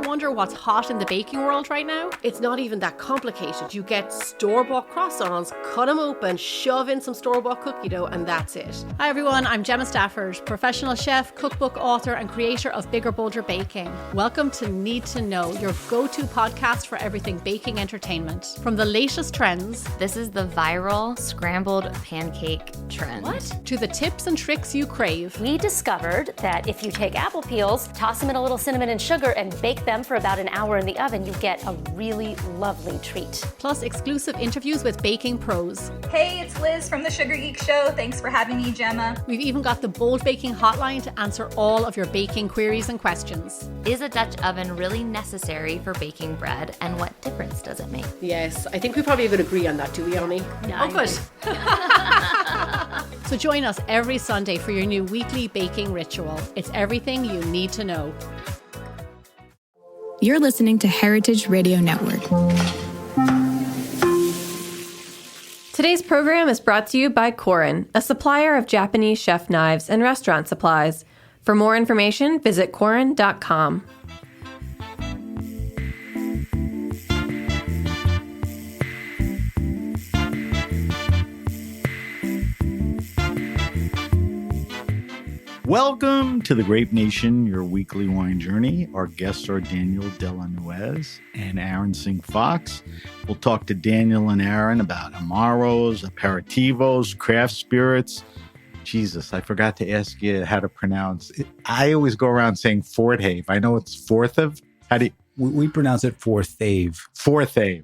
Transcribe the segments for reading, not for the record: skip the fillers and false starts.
wonder what's hot in the baking world right now? It's not even that complicated. You get store-bought croissants, cut them open, shove in some store-bought cookie dough, and that's it. Hi everyone, I'm Gemma Stafford, professional chef, cookbook author, and creator of Bigger Bolder Baking. Welcome to Need to Know, your go-to podcast for everything baking entertainment. From the latest trends, this is the viral scrambled pancake trend. What? To the tips and tricks you crave. We discovered that if you take apple peels, toss them in a little cinnamon and sugar, and bake them for about an hour in the oven, you get a really lovely treat. Plus exclusive interviews with baking pros. Hey, it's Liz from the Sugar Geek Show. Thanks for having me, Gemma. We've even got the Bold Baking Hotline to answer all of your baking queries and questions. Is a Dutch oven really necessary for baking bread, and what difference does it make? Yes, I think we probably would agree on that, do we, Oni? Yeah, oh, good. So join us every Sunday for your new weekly baking ritual. It's everything you need to know. You're listening to Heritage Radio Network. Today's program is brought to you by Korin, a supplier of Japanese chef knives and restaurant supplies. For more information, visit korin.com. Welcome to the Grape Nation, your weekly wine journey. Our guests are Daniel Della Nuez and Aaron Singh Fox. We'll talk to Daniel and Aaron about amaros, aperitivos, craft spirits. Jesus, I forgot to ask you how to pronounce it. I always go around saying Forthave. I know it's Forthave. How do you... We pronounce it Forthave. Forthave.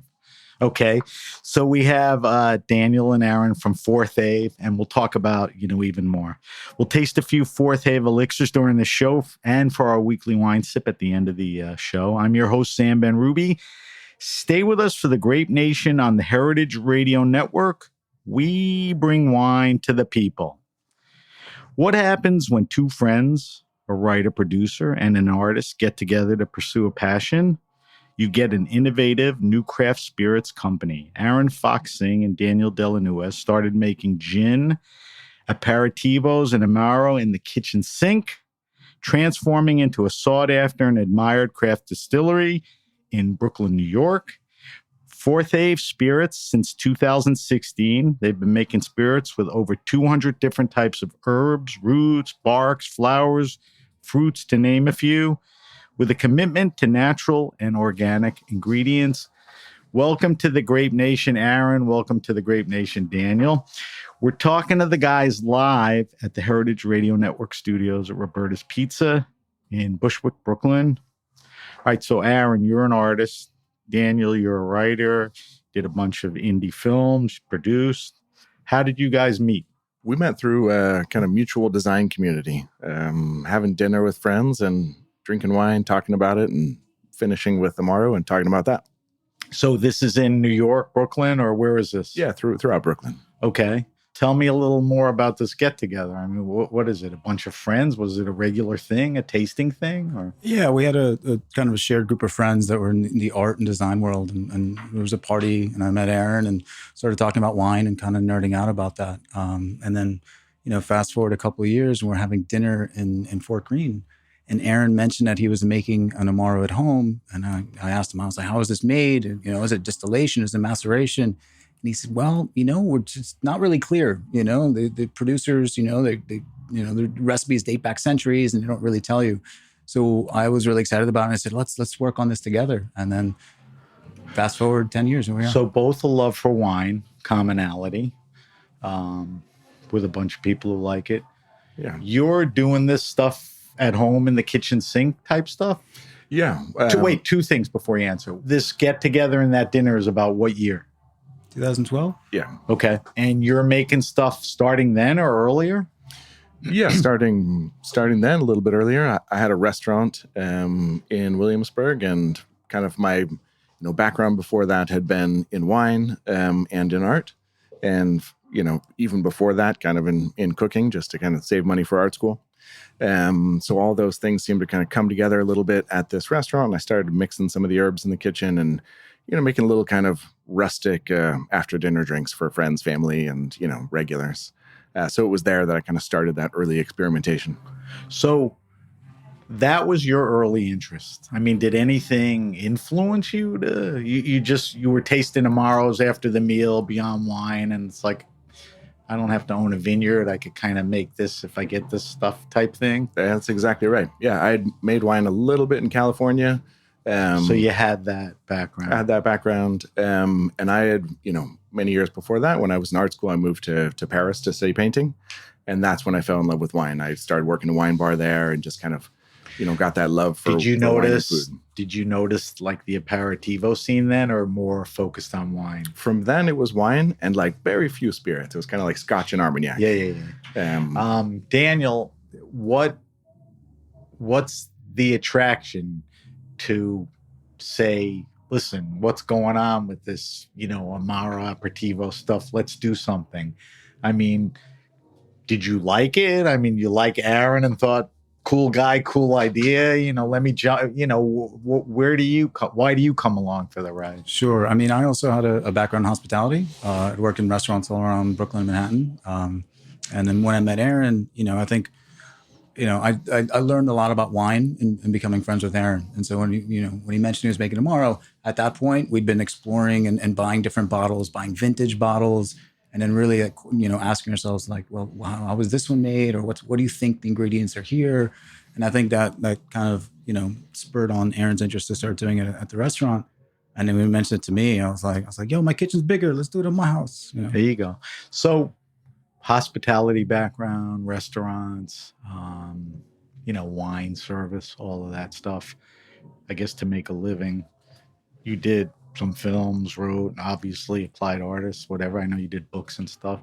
Okay, so we have Daniel and Aaron from Forthave, and we'll talk about, even more. We'll taste a few Forthave elixirs during the show and for our weekly wine sip at the end of the show. I'm your host, Sam Ben-Ruby. Stay with us for the Grape Nation on the Heritage Radio Network. We bring wine to the people. What happens when two friends, a writer, producer, and an artist get together to pursue a passion? You get an innovative new craft spirits company. Aaron Fox Singh and Daniel Della Nuez started making gin, aperitivos, and amaro in the kitchen sink, transforming into a sought-after and admired craft distillery in Brooklyn, New York. Forthave Spirits, since 2016, they've been making spirits with over 200 different types of herbs, roots, barks, flowers, fruits, to name a few, with a commitment to natural and organic ingredients. Welcome to the Grape Nation, Aaron. Welcome to the Grape Nation, Daniel. We're talking to the guys live at the Heritage Radio Network studios at Roberta's Pizza in Bushwick, Brooklyn. All right, so Aaron, you're an artist. Daniel, you're a writer, did a bunch of indie films, produced. How did you guys meet? We met through a kind of mutual design community, having dinner with friends and drinking wine, talking about it, and finishing with amaro and talking about that. So this is in New York, Brooklyn, or where is this? Yeah, throughout Brooklyn. Okay. Tell me a little more about this get-together. I mean, what is it? A bunch of friends? Was it a regular thing, a tasting thing? Or? Yeah, we had a kind of a shared group of friends that were in the art and design world. And there was a party, and I met Aaron and started talking about wine and kind of nerding out about that. And then, fast forward a couple of years, and we're having dinner in Fort Greene. And Aaron mentioned that he was making an amaro at home. And I asked him, I was like, how is this made? And, is it distillation? Is it maceration? And he said, well, we're just not really clear. The producers, the recipes date back centuries and they don't really tell you. So I was really excited about it. And I said, let's work on this together. And then fast forward 10 years and we are. So both a love for wine, commonality, with a bunch of people who like it. Yeah. You're doing this stuff at home in the kitchen sink type stuff? Yeah. Wait, two things before you answer. This get together and that dinner is about what year? 2012? Yeah. Okay. And you're making stuff starting then or earlier? Yeah, starting then, a little bit earlier. I had a restaurant in Williamsburg, and kind of my background before that had been in wine and in art. And, even before that, kind of in cooking, just to kind of save money for art school. So all those things seemed to kind of come together a little bit at this restaurant. And I started mixing some of the herbs in the kitchen and, making a little kind of rustic after dinner drinks for friends, family, and, regulars. So it was there that I kind of started that early experimentation. So that was your early interest. I mean, did anything influence you to you were tasting amaros after the meal beyond wine, and it's like, I don't have to own a vineyard. I could kind of make this if I get this stuff type thing. That's exactly right. Yeah, I had made wine a little bit in California. So you had that background. I had that background. And I had, many years before that, when I was in art school, I moved to Paris to study painting. And that's when I fell in love with wine. I started working in a wine bar there and just kind of, got that love for, Did you for wine and notice? food. Did you notice like the aperitivo scene then, or more focused on wine? From then, it was wine and like very few spirits. It was kind of like Scotch and Armagnac. Yeah. Daniel, what's the attraction to say, listen, what's going on with this, amaro aperitivo stuff? Let's do something. I mean, did you like it? I mean, you like Aaron and thought, cool guy, cool idea. Let me why do you come along for the ride? Sure. I mean, I also had a background in hospitality. I worked in restaurants all around Brooklyn and Manhattan. And then when I met Aaron, I think, I learned a lot about wine and becoming friends with Aaron. And so when he mentioned he was making amaro, at that point, we'd been exploring and buying different bottles, buying vintage bottles, and then really, asking ourselves like, well, how was this one made? Or what do you think the ingredients are here? And I think that kind of, spurred on Aaron's interest to start doing it at the restaurant. And then when he mentioned it to me, I was like, yo, my kitchen's bigger. Let's do it at my house. There you go. So hospitality background, restaurants, wine service, all of that stuff. I guess to make a living, you did some films, wrote, obviously applied artists, whatever. I know you did books and stuff.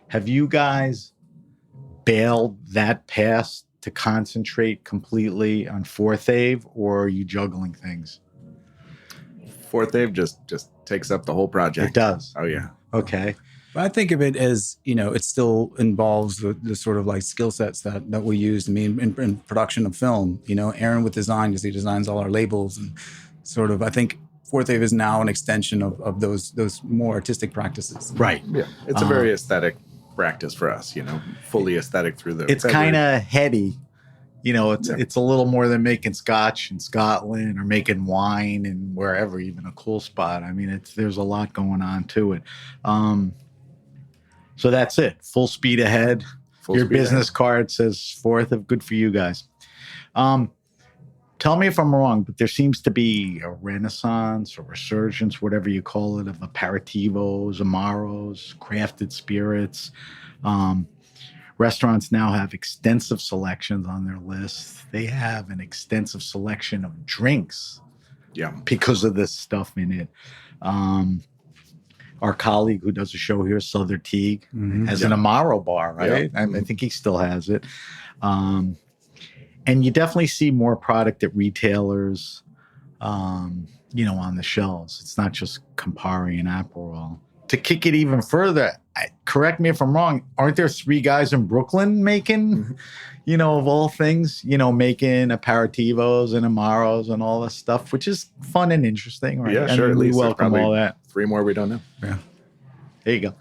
Have you guys bailed that past to concentrate completely on Forthave, or are you juggling things? Forthave just takes up the whole project. It does. Oh, yeah. Okay. But I think of it as, it still involves the sort of like skill sets that we use. I mean, in production of film, Aaron with design, because he designs all our labels, and sort of, I think Forthave is now an extension of those more artistic practices. Right. Yeah. It's a very aesthetic practice for us, fully aesthetic through the... It's kind of heady. It's a little more than making scotch in Scotland or making wine and wherever, even a cool spot. I mean, there's a lot going on to it. So that's it. Full speed ahead. Your business card says Forthave. Good for you guys. Tell me if I'm wrong, but there seems to be a renaissance or resurgence, whatever you call it, of aperitivos, amaros, crafted spirits. Restaurants now have extensive selections on their lists. They have an extensive selection of drinks, because of this stuff in it. Our colleague who does a show here, Southern Teague, has an amaro bar, right? I think he still has it. And you definitely see more product at retailers, on the shelves. It's not just Campari and Aperol. To kick it even further, correct me if I'm wrong, aren't there 3 guys in Brooklyn making, of all things, making aperitivos and amaros and all this stuff, which is fun and interesting, right? Yeah, sure. And at we least welcome all that. 3 more we don't know. Yeah. There you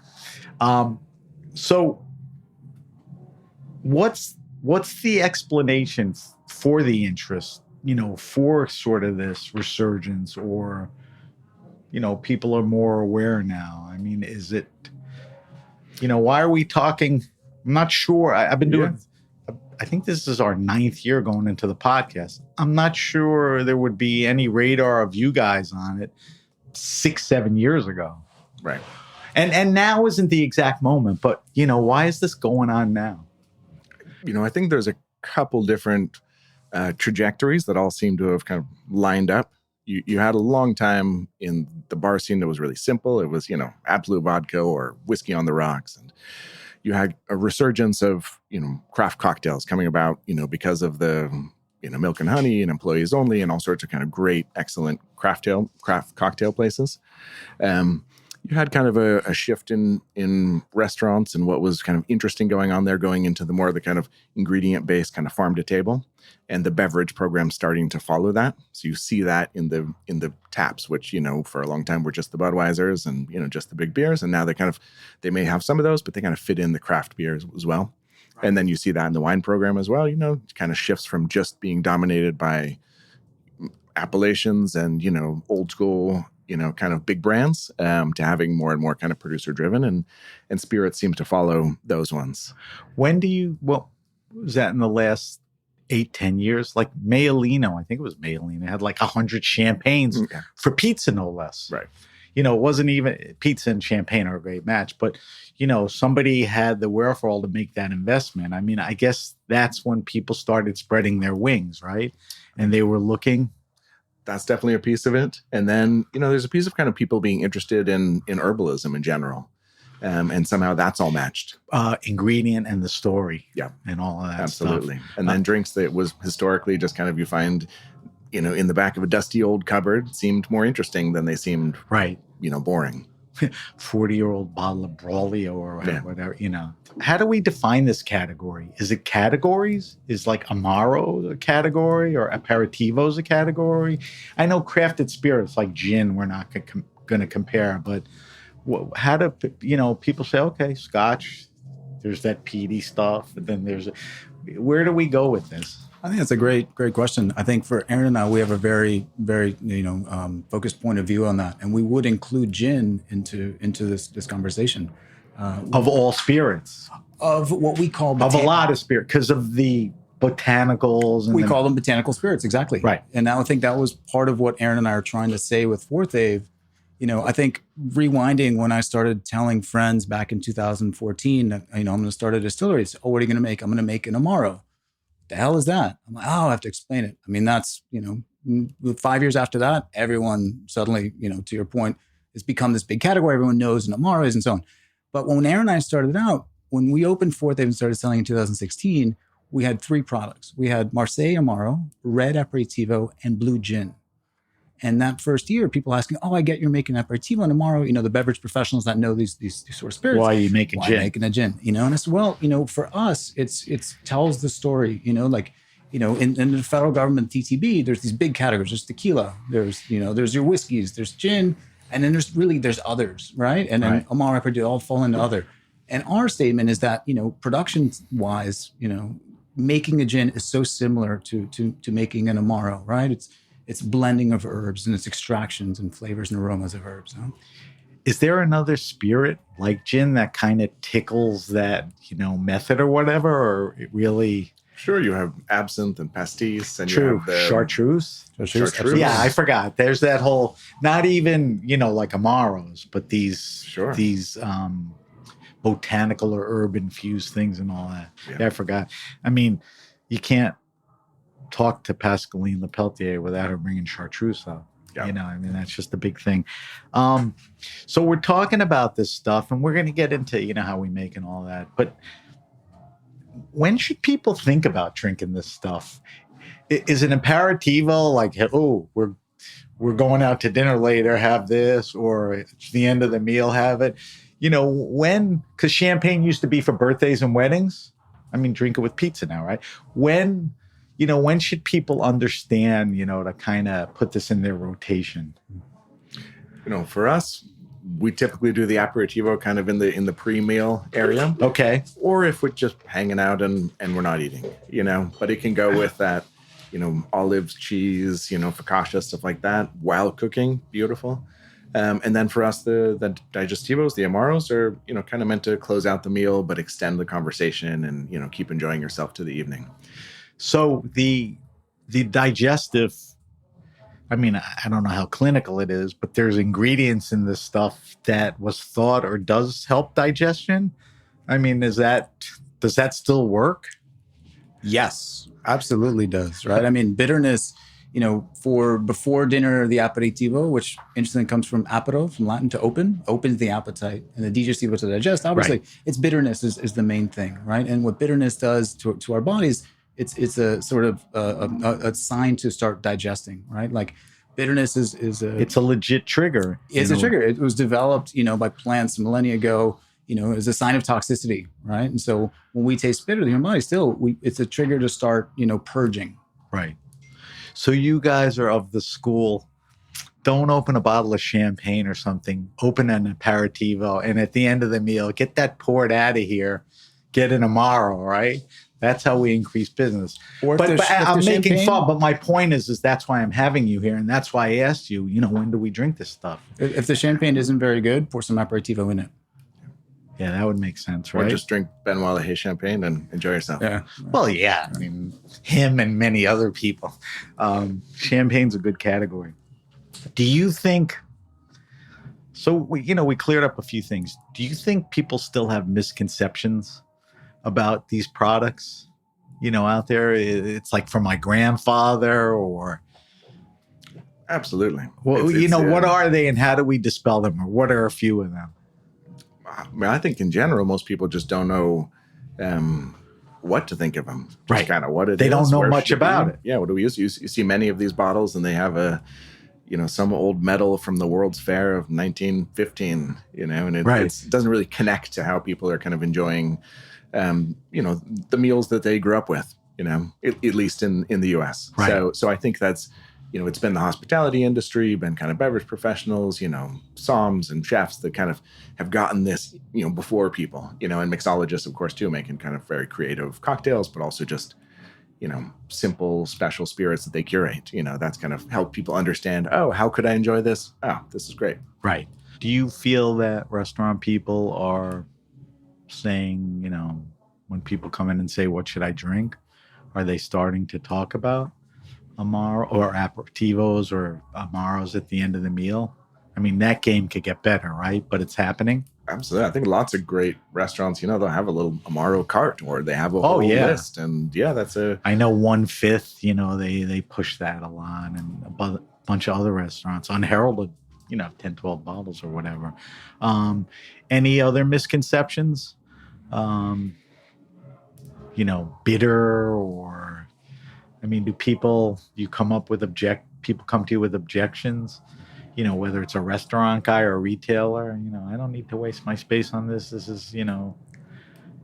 go. So what's the explanation for the interest, for sort of this resurgence, or, people are more aware now? I mean, is it, why are we talking? I'm not sure. I've been doing, I think this is our 9th year going into the podcast. I'm not sure there would be any radar of you guys on it 6-7 years ago. Right. And now isn't the exact moment, but, why is this going on now? I think there's a couple different trajectories that all seem to have kind of lined up. You had a long time in the bar scene that was really simple. It was, Absolute vodka or whiskey on the rocks. And you had a resurgence of, craft cocktails coming about, because of the, Milk and Honey and Employees Only and all sorts of kind of great, excellent craft cocktail places. You had kind of a shift in restaurants and what was kind of interesting going on there, going into the more of the kind of ingredient-based kind of farm to table, and the beverage program starting to follow that. So you see that in the taps, which, for a long time were just the Budweisers and, just the big beers. And now they may have some of those, but they kind of fit in the craft beers as well. And then you see that in the wine program as well, it kind of shifts from just being dominated by appellations and, old school, kind of big brands to having more and more kind of producer driven, and spirits seems to follow those ones. When was that in the last 8-10 years? Like Maialino, I think it was Maialino, had like 100 champagnes for pizza, no less. Right. It wasn't even pizza and champagne are a great match, but somebody had the wherewithal to make that investment. I mean, I guess that's when people started spreading their wings, right? And they were looking. That's definitely a piece of it. And then, there's a piece of kind of people being interested in herbalism in general. And somehow that's all matched. Ingredient and the story. Yeah. And all of that Absolutely. stuff. And then drinks that was historically just kind of you find, in the back of a dusty old cupboard seemed more interesting than they seemed, right, boring. 40-year-old bottle of Braulio or whatever, How do we define this category? Is it categories? Is like Amaro a category or aperitivos a category? I know crafted spirits like gin we're not going to compare, but how do, people say, okay, Scotch, there's that peaty stuff, and then where do we go with this? I think that's a great question. I think for Aaron and I, we have a very, very, focused point of view on that, and we would include gin into this conversation. Of all spirits, of what we call of a lot of spirit, because of the botanicals. And we call them botanical spirits, exactly. Right. And I think that was part of what Aaron and I are trying to say with Forthave. I think rewinding when I started telling friends back in 2014 that, I'm going to start a distillery. It's, what are you going to make? I'm going to make an amaro. The hell is that? I'm like, I have to explain it. I mean, that's, 5 years after that, everyone suddenly, to your point, it's become this big category. Everyone knows an amaro is and so on. But when Aaron and I started out, when we opened Forthave and started selling in 2016, we had 3 products. We had Marseille Amaro, Red Aperitivo, and Blue Gin. And that first year, people asking, I get you're making Aperitivo and Amaro, the beverage professionals that know these sort of spirits. Why are you making gin? Making a gin, And I said, well, for us, it's tells the story, in the federal government, TTB, there's these big categories. There's tequila, there's your whiskeys, there's gin, and then there's others, right? And then Amaro, Aperitivo all fall into other. And our statement is that, production-wise, making a gin is so similar to making an Amaro, right? It's blending of herbs and it's extractions and flavors and aromas of herbs. Huh? Is there another spirit like gin that kind of tickles that, method or whatever, or it really? Sure, you have absinthe and pastis, and true. You have the chartreuse. Chartreuse. Yeah, I forgot. There's that whole, not even like Amaros, but these botanical or herb infused things and all that. Yeah, I forgot. I mean, you can't talk to Pascaline Lepeltier without her bringing chartreuse up. Yeah. That's just a big thing. So we're talking about this stuff, and we're going to get into, how we make and all that. But when should people think about drinking this stuff? Is it aperitivo, like, we're going out to dinner later, have this, or at the end of the meal, have it? Because champagne used to be for birthdays and weddings. I mean, drink it with pizza now, right? When should people understand, to kind of put this in their rotation? For us, we typically do the aperitivo kind of in the pre-meal area. Okay. Or if we're just hanging out and we're not eating, but it can go with that, olives, cheese, focaccia, stuff like that, while cooking. Beautiful. And then for us, the digestivos, the amaros are, kind of meant to close out the meal, but extend the conversation and, keep enjoying yourself to the evening. So the digestive, I mean, I don't know how clinical it is, but there's ingredients in this stuff that was thought or does help digestion. I mean, does that still work? Yes, absolutely does, right? I mean, bitterness, for before dinner, the aperitivo, which interestingly comes from apero, from Latin to open, opens the appetite, and the digestivo to digest. Obviously, It's bitterness is the main thing, right? And what bitterness does to our bodies, it's a sort of a sign to start digesting, right? Like bitterness is it's a legit trigger. It's a trigger. It was developed, by plants millennia ago, as a sign of toxicity, right? And so when we taste bitter in our body, it's a trigger to start, purging. Right. So you guys are of the school, don't open a bottle of champagne or something, open an aperitivo, and at the end of the meal, get that poured out of here. get an amaro, right? That's how we increase business. Or if But there's- if I'm there's making champagne- fun. But my point is that's why I'm having you here, and that's why I asked you. When do we drink this stuff? If the champagne isn't very good, pour some aperitivo in it. Yeah, that would make sense, Or right? just drink Benoit LaHaye champagne and enjoy yourself. Yeah. Well, yeah. I mean, him and many other people. Champagne's a good category. Do you think? So we cleared up a few things. Do you think people still have misconceptions about these products? Out there, it's like from my grandfather, or Absolutely. well, It's, what are they, and how do we dispel them, or what are a few of them? I mean, I think in general, most people just don't know what to think of them. Just Right. kind of what it is. They don't know where much should it be. about it. Yeah. What do we use? You see many of these bottles, and they have some old medal from the World's Fair of 1915. And it doesn't really connect to how people are kind of enjoying, the meals that they grew up with. At least in the U.S. Right. So I think that's. It's been the hospitality industry, been kind of beverage professionals, somms and chefs that kind of have gotten this, before people, and mixologists, of course, too, making kind of very creative cocktails, but also just, simple, special spirits that they curate. That's kind of helped people understand, oh, how could I enjoy this? Oh, this is great. Right. Do you feel that restaurant people are saying, when people come in and say, what should I drink? Are they starting to talk about amaro or aperitivos or amaros at the end of the meal? I mean, that game could get better, right? But it's happening. Absolutely. I think lots of great restaurants, they'll have a little amaro cart, or they have a whole list. And that's I know 1/5, they push that a lot, and a bunch of other restaurants, unheralded, 10, 12 bottles or whatever. Any other misconceptions? Bitter, or do people come to you with objections, whether it's a restaurant guy or a retailer? I don't need to waste my space on this. This is,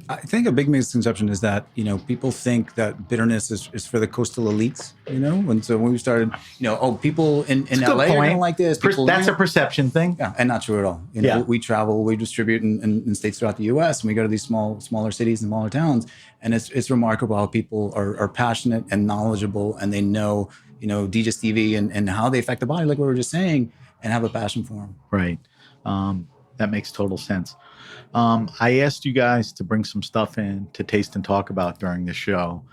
I think a big misconception is that, people think that bitterness is for the coastal elites, And so when we started, people in LA are going to like this. That's a perception thing. Yeah, and not true at all. We travel, we distribute in states throughout the U.S., and we go to these smaller cities and smaller towns, and it's remarkable how people are passionate and knowledgeable, and they know, digestive and how they affect the body, like we were just saying, and have a passion for them. Right. That makes total sense. I asked you guys to bring some stuff in to taste and talk about during the show,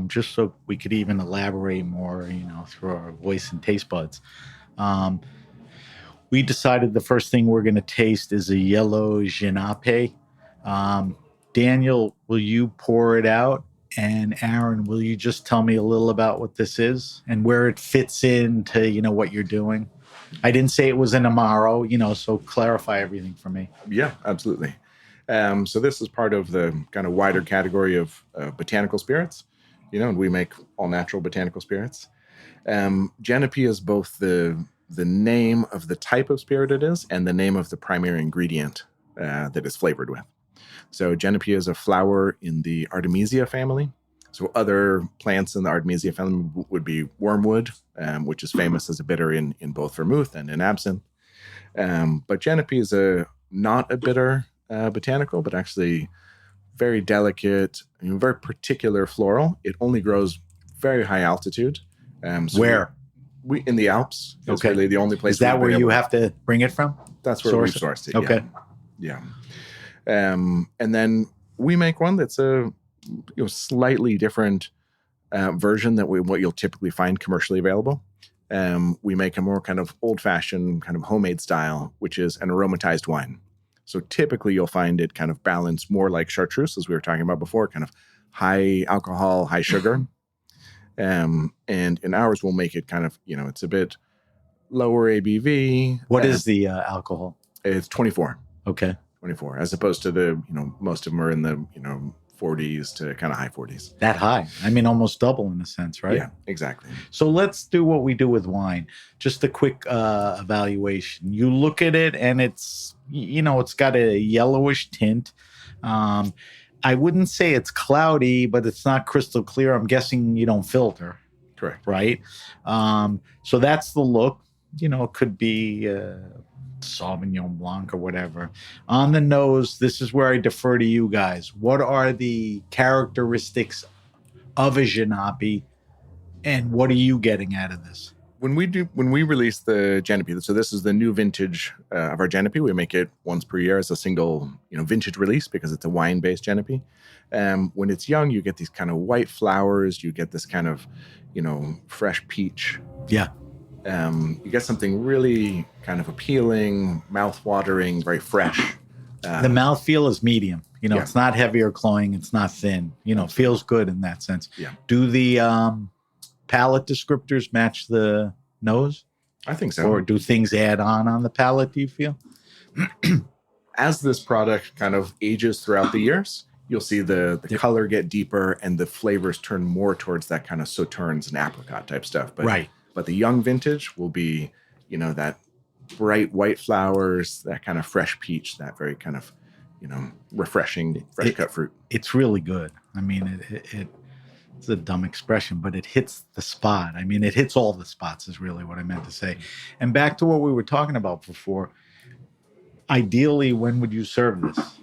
just so we could even elaborate more, through our voice and taste buds. We decided the first thing we're going to taste is a yellow Genape. Daniel, will you pour it out? And Aaron, will you just tell me a little about what this is and where it fits into, what you're doing? I didn't say it was an amaro, so clarify everything for me. Yeah, absolutely. So this is part of the kind of wider category of botanical spirits, and we make all natural botanical spirits. Genape is both the name of the type of spirit it is and the name of the primary ingredient that it's flavored with. So Genape is a flower in the Artemisia family. So other plants in the Artemisia family would be wormwood, which is famous as a bitter in both vermouth and in absinthe. But Genape is not a bitter botanical, but actually very delicate, very particular floral. It only grows very high altitude. So Where? We in the Alps. It's Okay. really the only place. Is that we've where been you able- have to bring it from? That's where we've sourced it. Okay. Yeah. And then we make one that's a slightly different version than what you'll typically find commercially available. We make a more kind of old-fashioned, kind of homemade style, which is an aromatized wine. So typically you'll find it kind of balanced more like chartreuse, as we were talking about before, kind of high alcohol, high sugar. And in ours, we'll make it kind of, it's a bit lower ABV. What is the alcohol? It's 24. Okay. 24, as opposed to the, most of them are in the, 40s to kind of high 40s. That high. Almost double in a sense, right? Yeah, exactly. So let's do what we do with wine. Just a quick evaluation. You look at it and it's, it's got a yellowish tint. I wouldn't say it's cloudy, but it's not crystal clear. I'm guessing you don't filter. Correct. Right? So that's the look. It could be Sauvignon Blanc or whatever. On the nose, this is where I defer to you guys. What are the characteristics of a Genapi, and what are you getting out of this? When we release the Genepi, so this is the new vintage of our Genepi. We make it once per year as a single, vintage release because it's a wine-based Genepi. When it's young, you get these kind of white flowers. You get this kind of, fresh peach. Yeah. You get something really kind of appealing, mouth-watering, very fresh. The mouthfeel is medium. It's not heavy or cloying. It's not thin. Feels good in that sense. Yeah. Do the palate descriptors match the nose? I think so. Or do things add on the palate, do you feel? As this product kind of ages throughout the years, you'll see the color get deeper and the flavors turn more towards that kind of sauternes and apricot type stuff. But the young vintage will be, that bright white flowers, that kind of fresh peach, that very kind of, refreshing, fresh cut fruit. It's really good. I mean, it's a dumb expression, but it hits the spot. I mean, it hits all the spots is really what I meant to say. And back to what we were talking about before, ideally, when would you serve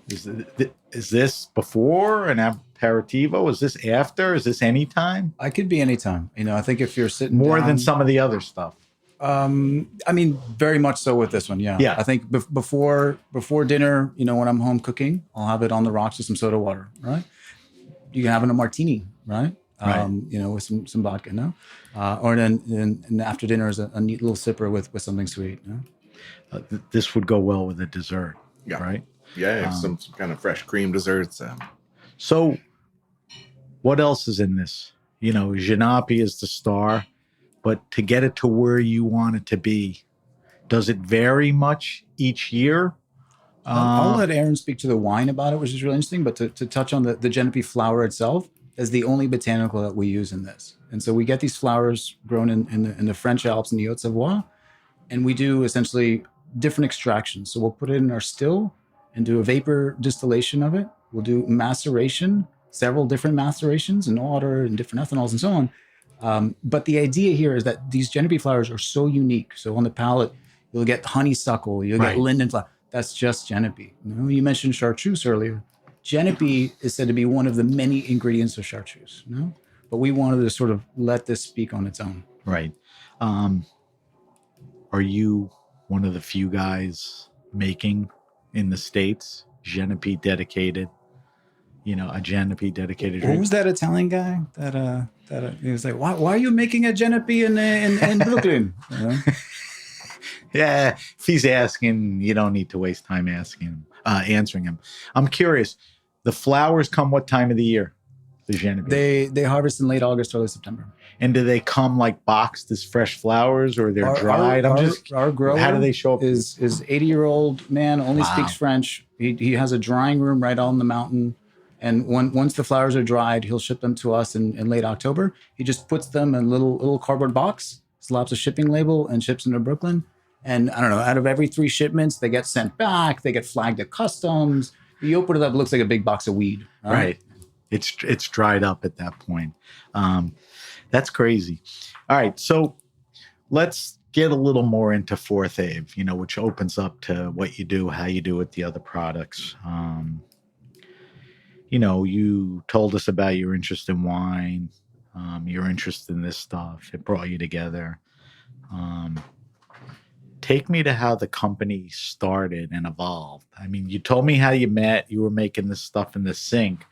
this? Is this before an aperitivo? Is this after? Is this anytime? I could be anytime. I think if you're sitting more down, than some of the other stuff. I mean, very much so with this one. Yeah. Yeah. I think before dinner, when I'm home cooking, I'll have it on the rocks with some soda water, right? You can have it in a martini, right? With some vodka, no? Or then after dinner is a neat little sipper with something sweet. No? This would go well with a dessert, right? Yeah, some kind of fresh cream desserts. So what else is in this? Genapi is the star, but to get it to where you want it to be, does it vary much each year? I'll let Aaron speak to the wine about it, which is really interesting, but to touch on the Genepi flower itself is the only botanical that we use in this. And so we get these flowers grown in the French Alps in the Haute-Savoie, and we do essentially different extractions. So we'll put it in our still and do a vapor distillation of it. We'll do maceration, several different macerations in water and different ethanols and so on. But the idea here is that these Genepi flowers are so unique. So on the palate, you'll get honeysuckle, you'll get linden flower. That's just Genepi. You mentioned chartreuse earlier. Genepi is said to be one of the many ingredients of chartreuse. But we wanted to sort of let this speak on its own. Right. Are you one of the few guys making in the States Genepi dedicated? A Genepi dedicated drink? What was that Italian guy that he was like, why are you making a Genepi in Brooklyn? Yeah, if he's asking, you don't need to waste time answering him. I'm curious. The flowers come what time of the year? The Genepi. They harvest in late August, early September. And do they come like boxed as fresh flowers, or they're dried? Our grower, how do they show up? Is 80-year-old man, only speaks French. He has a drying room right on the mountain. And once the flowers are dried, he'll ship them to us in late October. He just puts them in a little cardboard box, slaps a shipping label, and ships them to Brooklyn. And I don't know, out of every 3 shipments, they get sent back. They get flagged at customs. You open it up, it looks like a big box of weed. Right. It's dried up at that point. That's crazy. All right. So let's get a little more into Forthave, which opens up to what you do, how you do it, the other products. You told us about your interest in wine, your interest in this stuff. It brought you together. Take me to how the company started and evolved. I mean, you told me how you met. You were making this stuff in the sink.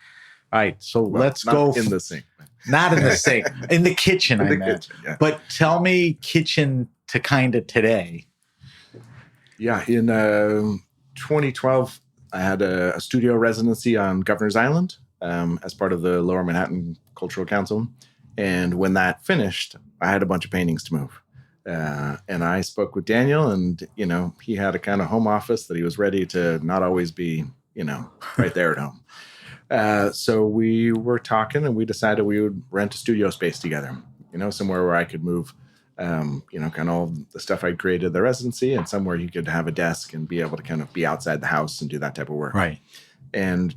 All right, so let's go. In the sink. Not in the sink. In the kitchen, I meant. Kitchen, yeah. But tell me kitchen to kind of today. Yeah, in 2012, I had a studio residency on Governor's Island as part of the Lower Manhattan Cultural Council. And when that finished, I had a bunch of paintings to move. And I spoke with Daniel, and, he had a kind of home office that he was ready to not always be, right there at home. So we were talking, and we decided we would rent a studio space together, somewhere where I could move, kind of all the stuff I'd created the residency, and somewhere you could have a desk and be able to kind of be outside the house and do that type of work. Right. And,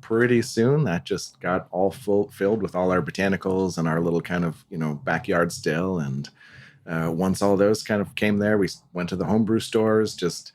pretty soon that just got all filled with all our botanicals and our little kind of, backyard still. And once all those kind of came there, we went to the homebrew stores, just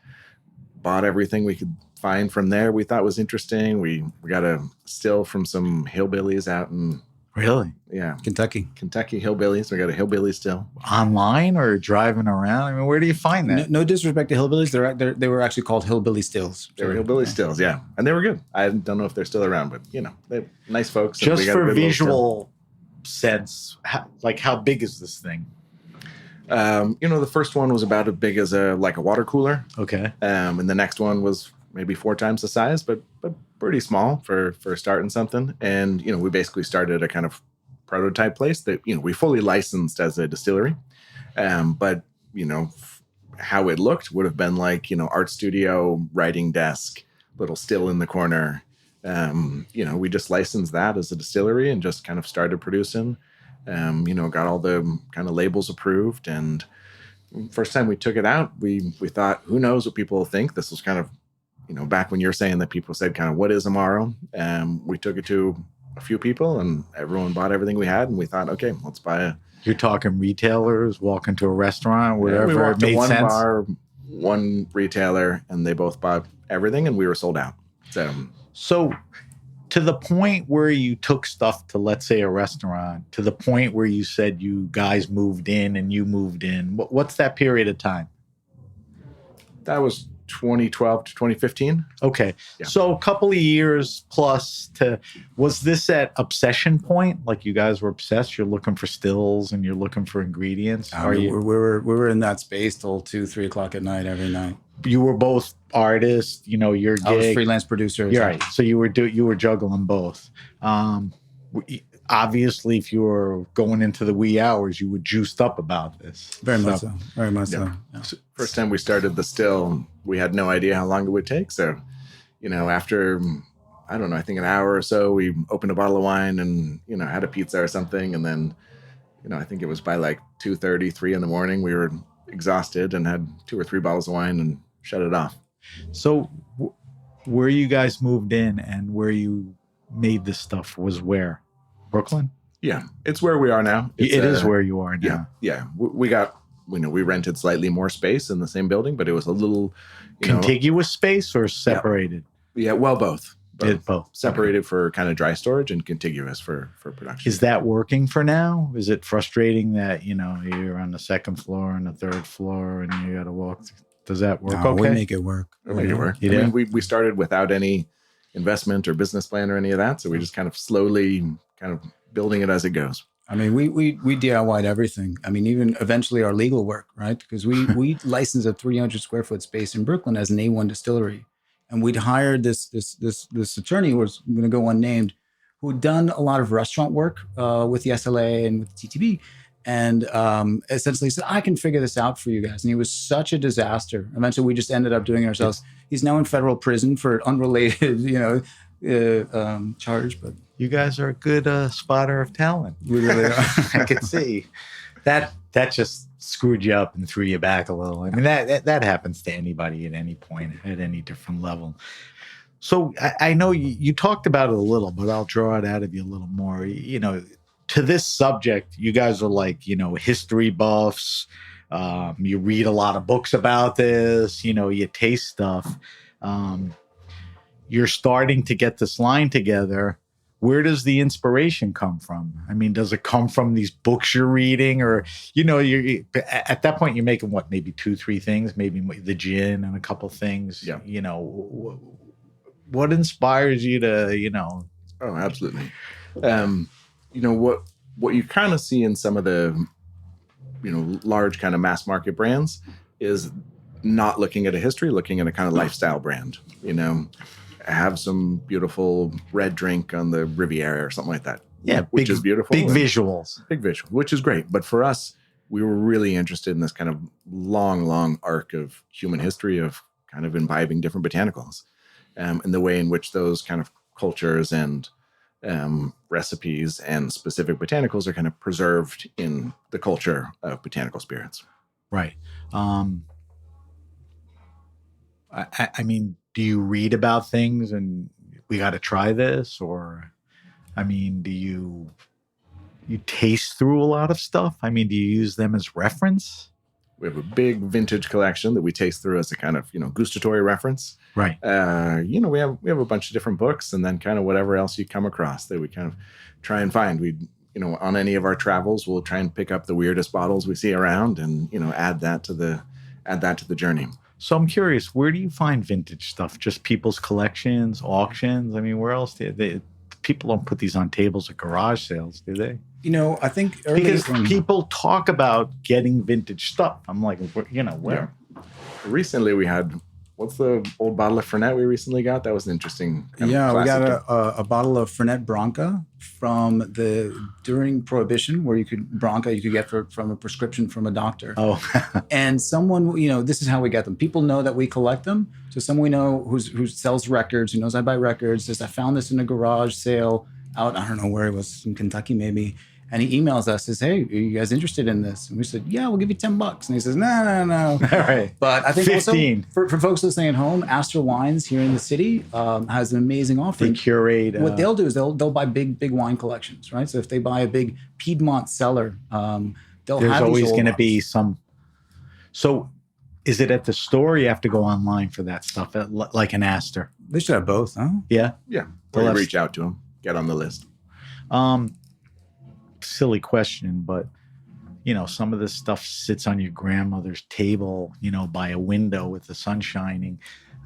bought everything we could find from there we thought was interesting. We got a still from some hillbillies out in Really? Kentucky hillbillies. We got a hillbilly still. Online or driving around? I mean, where do you find that? No disrespect to hillbillies. They were actually called hillbilly stills. They were hillbilly stills, yeah. And they were good. I don't know if they're still around, but, they're nice folks. Just for visual sense, how big is this thing? The first one was about as big as a water cooler. Okay. And the next one was maybe 4 times the size, but pretty small for starting something. And, we basically started a kind of prototype place that, we fully licensed as a distillery. But, how it looked would have been like, art studio, writing desk, little still in the corner. We just licensed that as a distillery and just kind of started producing. Got all the kind of labels approved. And first time we took it out, we thought, who knows what people will think. This was kind of, back when you're saying that people said kind of, what is Amaro? We took it to a few people and everyone bought everything we had. And we thought, okay, let's buy a... You're talking retailers, walk into a restaurant, wherever we walked it made to one sense. bar, one retailer, and they both bought everything and we were sold out. So to the point where you took stuff to, let's say, a restaurant, to the point where you said you guys moved in and you moved in, what's that period of time? That was 2012 to 2015. Okay. Yeah. So a couple of years plus was this at obsession point? Like you guys were obsessed? You're looking for stills and you're looking for ingredients? We were in that space till 2-3 o'clock at night every night. You were both artists, your gig. I was freelance producer. You're right. So you were juggling both. Obviously, if you were going into the wee hours, you were juiced up about this. Very much so. Very much so. Yeah. First time we started the still, we had no idea how long it would take. So, after, I don't know, I think an hour or so, we opened a bottle of wine and, had a pizza or something. And then, I think it was by 2:30, 3 in the morning, we were exhausted and had 2 or 3 bottles of wine and shut it off. So where you guys moved in and where you made this stuff was where? Brooklyn? Yeah, it's where we are now. It is where you are now. Yeah. We got, we rented slightly more space in the same building, but it was a little, contiguous space or separated? Yeah, well, both. Both. Separated for kind of dry storage and contiguous for production. Is that working for now? Is it frustrating that, you're on the second floor and the third floor and you got to walk? Does that work okay? We make it work. We started without any investment or business plan or any of that. So we just kind of slowly kind of building it as it goes. I mean, we DIY'd everything. I mean, even eventually our legal work, right? Because we licensed a 300 square foot space in Brooklyn as an A1 distillery. And we'd hired this attorney who was going to go unnamed, who had done a lot of restaurant work with the SLA and with the TTB. And essentially said, I can figure this out for you guys. And he was such a disaster. Eventually, we just ended up doing it ourselves. He's now in federal prison for unrelated, charge. But you guys are a good spotter of talent. We really are. I could see that just screwed you up and threw you back a little. I mean, that happens to anybody at any point, at any different level. So I know you talked about it a little, but I'll draw it out of you a little more. To this subject, you guys are history buffs. You read a lot of books about this. You taste stuff. You're starting to get this line together. Where does the inspiration come from? I mean, does it come from these books you're reading, or you're at that point you're making what, maybe 2-3 things, maybe the gin and a couple things. Yeah. What inspires you to Oh, absolutely. What you kind of see in some of the, large kind of mass market brands is not looking at a history, looking at a kind of lifestyle brand, have some beautiful red drink on the Riviera or something like that. Yeah. Which is beautiful. Big visuals, which is great. But for us, we were really interested in this kind of long arc of human history of kind of imbibing different botanicals, and the way in which those kind of cultures and recipes and specific botanicals are kind of preserved in the culture of botanical spirits. Right. I mean, do you read about things and we got to try this? Or, I mean, do you taste through a lot of stuff? I mean, do you use them as reference? We have a big vintage collection that we taste through as a kind of, gustatory reference. Right. We have a bunch of different books, and then kind of whatever else you come across that we kind of try and find. We, on any of our travels, we'll try and pick up the weirdest bottles we see around, and add that to the journey. So I'm curious, where do you find vintage stuff? Just people's collections, auctions? I mean, where else people don't put these on tables at garage sales, do they? I think because people talk about getting vintage stuff. I'm like, where? Yeah. Recently, we had, what's the old bottle of Fernet we recently got? That was an interesting. We got a bottle of Fernet Branca from during Prohibition, where you could get from a prescription from a doctor. Oh, and someone, this is how we get them. People know that we collect them. So someone we know who sells records, who knows I buy records, says I found this in a garage sale out, I don't know where it was, in Kentucky maybe. And he emails us, says, hey, are you guys interested in this? And we said, yeah, we'll give you $10. And he says, no. All right. But I think 15. Also, for folks listening at home, Astor Wines here in the city has an amazing offering. They curate. What they'll do is they'll buy big wine collections, right? So if they buy a big Piedmont cellar, there's always going to be some. So is it at the store, or you have to go online for that stuff, like an Astor? They should have both, huh? Yeah. Yeah. Or you reach out to them, get on the list. Silly question, but some of this stuff sits on your grandmother's table, by a window with the sun shining.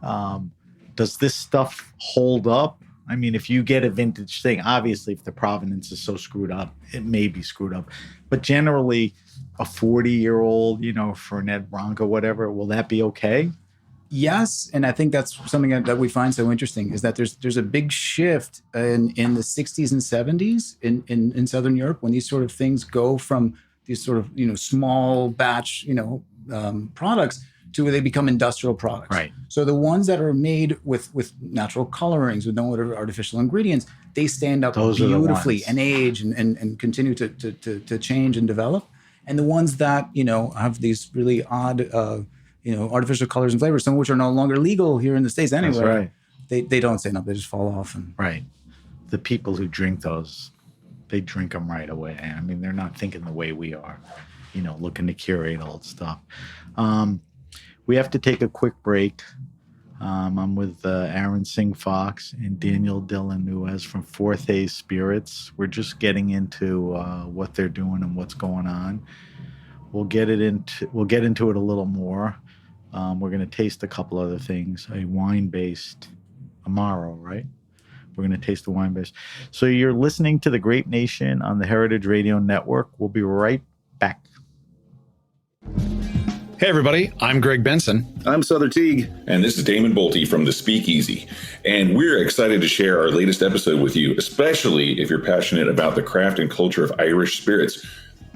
Does this stuff hold up? I mean, if you get a vintage thing, obviously if the provenance is so screwed up, it may be screwed up. But generally, a 40-year-old, Fernet Branca, whatever, will that be okay? Yes, and I think that's something that we find so interesting is that there's a big shift in the 60s and 70s in Southern Europe when these sort of things go from these sort of small batch products to where they become industrial products. Right. So the ones that are made with natural colorings, with no other artificial ingredients, they stand up beautifully and age and continue to change and develop. And the ones that have these really odd artificial colors and flavors, some of which are no longer legal here in the States anyway. That's right. They don't stand up. They just fall off. Right. The people who drink those, they drink them right away. I mean, they're not thinking the way we are, looking to curate old stuff. We have to take a quick break. I'm with Aaron Singh Fox and Daniel Dylan Nuez from Forthave Spirits. We're just getting into what they're doing and what's going on. We'll get into it a little more. We're going to taste a couple other things. A wine-based amaro, right? We're going to taste the wine-based. So you're listening to The Grape Nation on the Heritage Radio Network. We'll be right back. Hey, everybody. I'm Greg Benson. I'm Souther Teague. And this is Damon Bolte from The Speakeasy. And we're excited to share our latest episode with you, especially if you're passionate about the craft and culture of Irish spirits.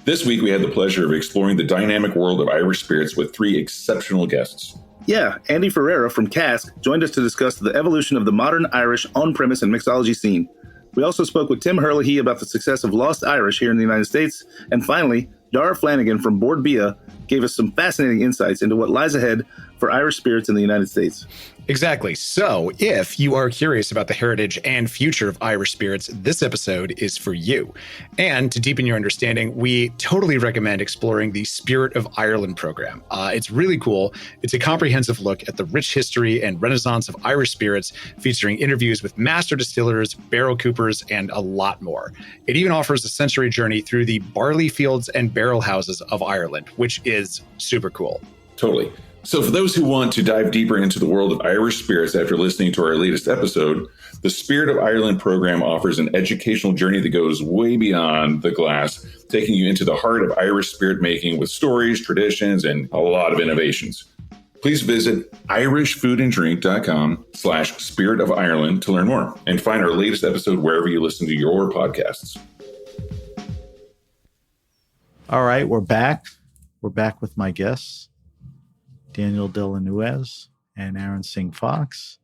This week, we had the pleasure of exploring the dynamic world of Irish spirits with 3 exceptional guests. Yeah, Andy Ferreira from Cask joined us to discuss the evolution of the modern Irish on-premise and mixology scene. We also spoke with Tim Herlihy about the success of Lost Irish here in the United States. And finally, Dara Flanagan from Board Bia gave us some fascinating insights into what lies ahead for Irish spirits in the United States. Exactly. So if you are curious about the heritage and future of Irish spirits, this episode is for you. And to deepen your understanding, we totally recommend exploring the Spirit of Ireland program. It's really cool. It's a comprehensive look at the rich history and renaissance of Irish spirits, featuring interviews with master distillers, barrel coopers, and a lot more. It even offers a sensory journey through the barley fields and barrel houses of Ireland, which is super cool. Totally. So for those who want to dive deeper into the world of Irish spirits after listening to our latest episode, the Spirit of Ireland program offers an educational journey that goes way beyond the glass, taking you into the heart of Irish spirit making with stories, traditions, and a lot of innovations. Please visit irishfoodanddrink.com/Spirit of Ireland to learn more and find our latest episode wherever you listen to your podcasts. All right, we're back. We're back with my guests, Daniel Dylan Nuez and Aaron Singh Fox.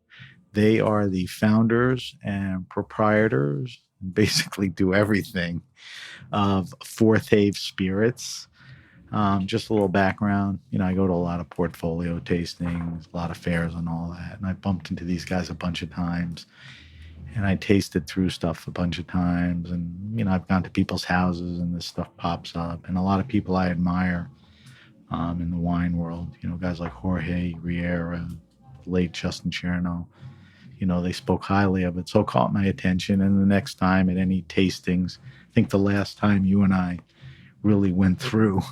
They are the founders and proprietors, and basically do everything, of Forthave Spirits. Just a little background. I go to a lot of portfolio tastings, a lot of fairs and all that. And I bumped into these guys a bunch of times. And I tasted through stuff a bunch of times. And, I've gone to people's houses and this stuff pops up. And a lot of people I admire in the wine world. Guys like Jorge Riera, late Justin Cherno, they spoke highly of it. So it caught my attention. And the next time at any tastings, I think the last time you and I really went through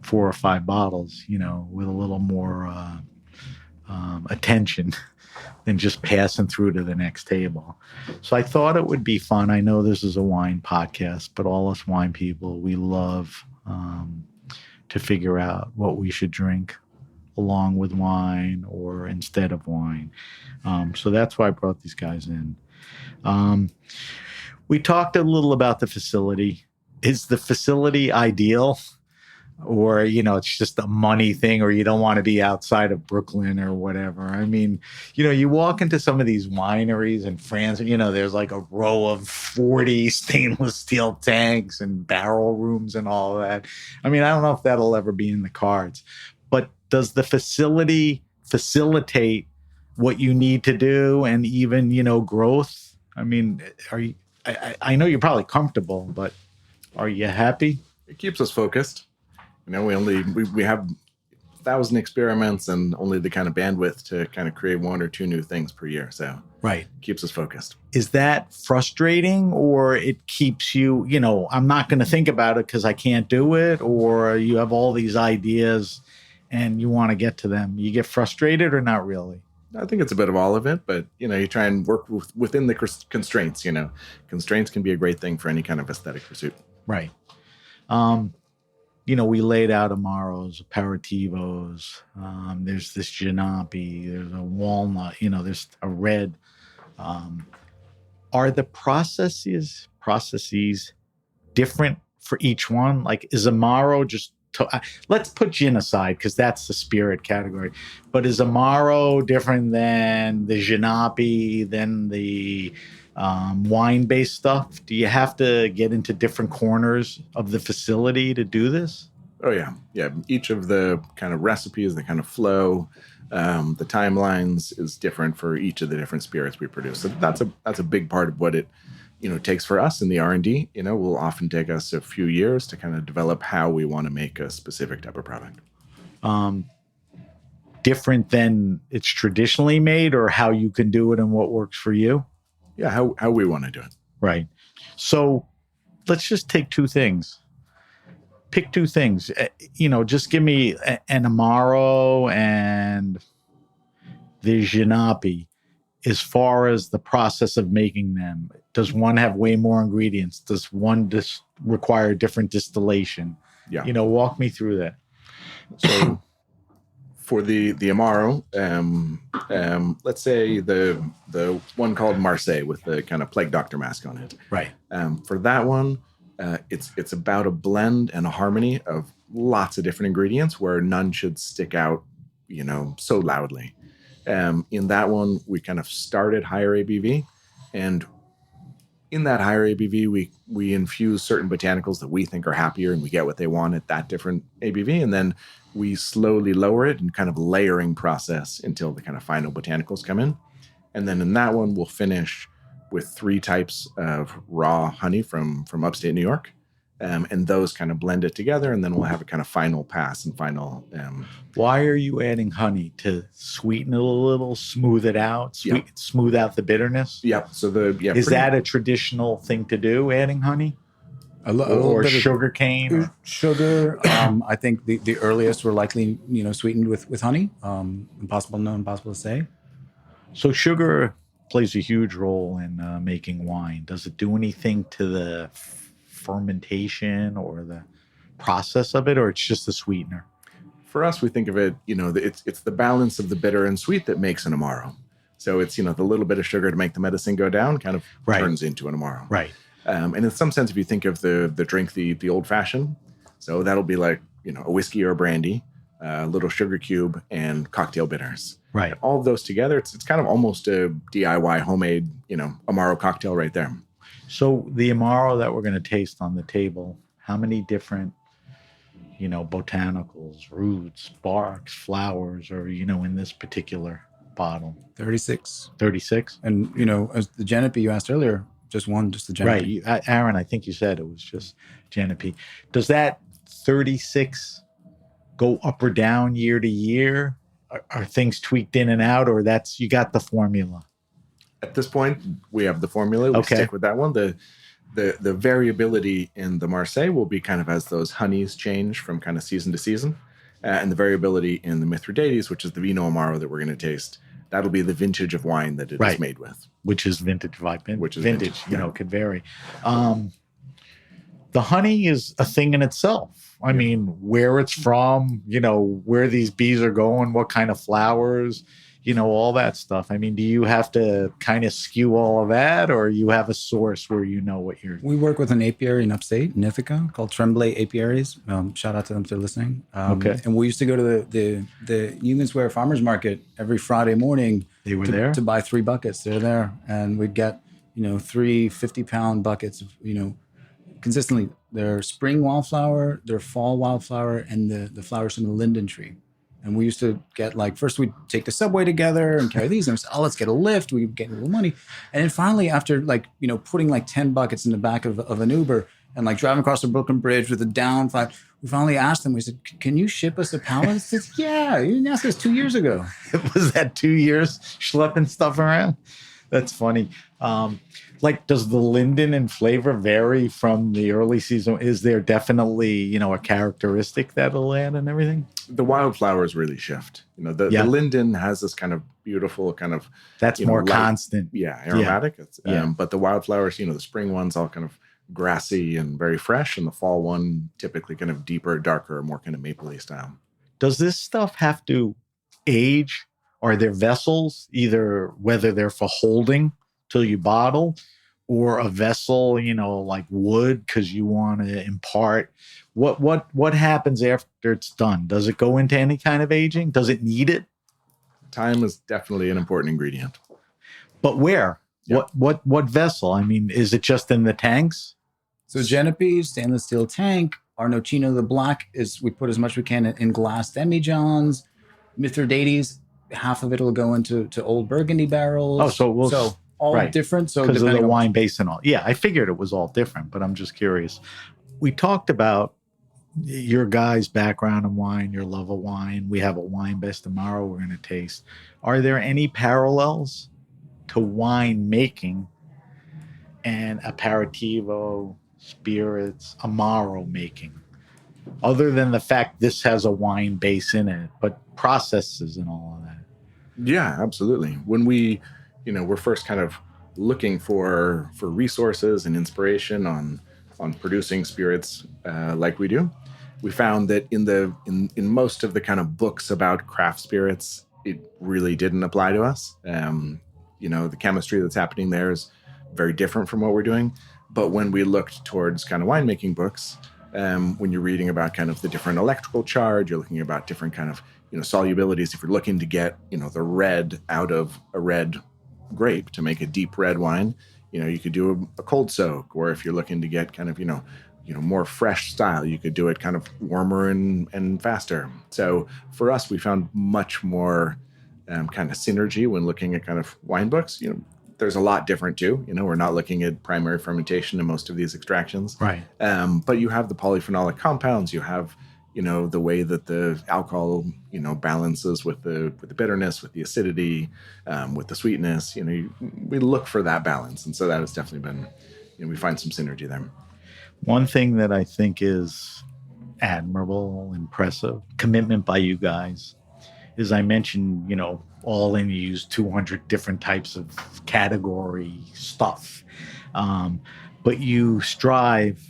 4 or 5 bottles, with a little more attention than just passing through to the next table. So I thought it would be fun. I know this is a wine podcast, but all us wine people, we love to figure out what we should drink along with wine or instead of wine. So that's why I brought these guys in. We talked a little about the facility. Is the facility ideal? Or, it's just a money thing, or you don't want to be outside of Brooklyn or whatever. I mean, you walk into some of these wineries in France, and, there's like a row of 40 stainless steel tanks and barrel rooms and all that. I mean, I don't know if that'll ever be in the cards. But does the facility facilitate what you need to do and even, growth? I mean, I know you're probably comfortable, but are you happy? It keeps us focused. We have 1,000 experiments and only the kind of bandwidth to kind of create 1 or 2 new things per year. So right, keeps us focused. Is that frustrating, or it keeps you, I'm not going to think about it because I can't do it, or you have all these ideas and you want to get to them? You get frustrated or not really? I think it's a bit of all of it, but, you try and work within the constraints, Constraints can be a great thing for any kind of aesthetic pursuit. Right. We laid out amaros, aperitivos. There's this janapi. There's a walnut. There's a red. Are the processes different for each one? Like, is amaro just? Let's put gin aside because that's the spirit category. But is amaro different than the janapi, than the wine-based stuff? Do you have to get into different corners of the facility to do this? Oh, yeah. Yeah. Each of the kind of recipes, the kind of flow, the timelines is different for each of the different spirits we produce. So that's a big part of what it, takes for us in the R&D. Will often take us a few years to kind of develop how we want to make a specific type of product. Different than it's traditionally made, or how you can do it and what works for you? Yeah, how we want to do it. Right. So let's just take 2 things. Pick 2 things. Just give me an amaro and the janapi. As far as the process of making them, does one have way more ingredients? Does one require different distillation? Yeah. Walk me through that. So for the amaro, let's say the one called Marseille with the kind of plague doctor mask on it. Right. For that one, it's about a blend and a harmony of lots of different ingredients where none should stick out, so loudly. In that one, we kind of started higher ABV, and in that higher ABV, we infuse certain botanicals that we think are happier, and we get what they want at that different ABV, and then we slowly lower it and kind of layering process until the kind of final botanicals come in. And then in that one, we'll finish with 3 types of raw honey from upstate New York. And those kind of blend it together, and then we'll have a kind of final pass and final. Why are you adding honey? To sweeten it a little, smooth it out, smooth out the bitterness? Yep. So is that a traditional thing to do? Adding honey, or sugar cane, sugar. I think the earliest were likely sweetened with honey. Impossible to say. So sugar plays a huge role in making wine. Does it do anything to the fermentation or the process of it, or it's just a sweetener? For us, we think of it, it's the balance of the bitter and sweet that makes an amaro. So it's, the little bit of sugar to make the medicine go down kind of turns into an amaro. Right. And in some sense, if you think of the drink, the old fashioned, so that'll be like, a whiskey or a brandy, a little sugar cube, and cocktail bitters. Right. And all of those together, it's kind of almost a DIY homemade, amaro cocktail right there. So the amaro that we're going to taste on the table, how many different, botanicals, roots, barks, flowers, or, in this particular bottle? 36. 36? And, as the Genepi you asked earlier, just the Genepi. Right. Aaron, I think you said it was just Genepi. Does that 36 go up or down year to year? Are things tweaked in and out, or you got the formula? At this point, we have the formula. We stick with that one. The variability in the Marseille will be kind of as those honeys change from kind of season to season. And the variability in the Mithridates, which is the Vino Amaro that we're going to taste, that'll be the vintage of wine that it is made with. Which is vintage wine. Which is vintage, could vary. The honey is a thing in itself. I mean, where it's from, where these bees are going, what kind of flowers, all that stuff. I mean, do you have to kind of skew all of that, or you have a source where what you're... We work with an apiary in upstate, in Ithaca, called Tremblay Apiaries. Shout out to them if they're listening. And we used to go to the Union Square Farmers Market every Friday morning. They were there? To buy 3 buckets. They're there. And we'd get, 3 50-pound buckets of, consistently their spring wildflower, their fall wildflower, and the flowers from the linden tree. And we used to get first we'd take the subway together and carry these. And we'd say, let's get a lift. We'd get a little money. And then finally, after putting 10 buckets in the back of an Uber and driving across the Brooklyn Bridge with a down flight, we finally asked them, we said, can you ship us a pallet? He said, yeah, you didn't ask us 2 years ago. Was that 2 years schlepping stuff around? That's funny. Does the linden and flavor vary from the early season? Is there definitely, a characteristic that'll add and everything? The wildflowers really shift. The linden has this kind of beautiful kind of... That's more light, constant. Yeah, aromatic. But the wildflowers, the spring ones all kind of grassy and very fresh, and the fall one typically kind of deeper, darker, more kind of mapley style. Does this stuff have to age? Are there vessels, either whether they're for holding till you bottle, or a vessel, like wood, because you want to impart? What happens after it's done? Does it go into any kind of aging? Does it need it? Time is definitely an important ingredient. But where? Yep. What vessel? I mean, is it just in the tanks? So Genevieve, stainless steel tank. Arnocchino, the black, we put as much as we can in glass demijohns. Mithridates, half of it will go into old Burgundy barrels. Oh, so all different. So because of the wine base and all. Yeah, I figured it was all different, but I'm just curious. We talked about your guys' background in wine, your love of wine. We have a wine best tomorrow we're going to taste. Are there any parallels to wine making and aperitivo, spirits, amaro making? Other than the fact this has a wine base in it, but processes and all of that. Yeah, absolutely. When we're first kind of looking for resources and inspiration on producing spirits like we do, we found that in most of the kind of books about craft spirits, it really didn't apply to us. The chemistry that's happening there is very different from what we're doing. But when we looked towards kind of winemaking books, when you're reading about kind of the different electrical charge, you're looking about different kind of solubilities. If you're looking to get the red out of a red grape to make a deep red wine, you could do a cold soak. Or if you're looking to get kind of more fresh style, you could do it kind of warmer and faster. So for us, we found much more kind of synergy when looking at kind of wine books. There's a lot different too. We're not looking at primary fermentation in most of these extractions. Right. But you have the polyphenolic compounds. You have, the way that the alcohol, balances with the bitterness, with the acidity, with the sweetness. We look for that balance. And so that has definitely been, we find some synergy there. One thing that I think is admirable, impressive, commitment by you guys, is I mentioned, all in, you use 200 different types of category stuff. But you strive,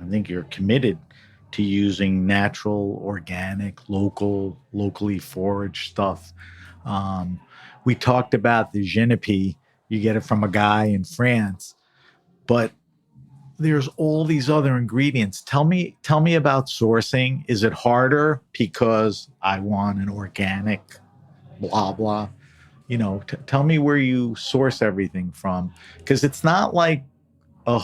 I think you're committed to using natural, organic, locally foraged stuff. We talked about the Genepi. You get it from a guy in France, but there's all these other ingredients. Tell me about sourcing. Is it harder because I want an organic blah, blah? Tell me where you source everything from. Because it's not like a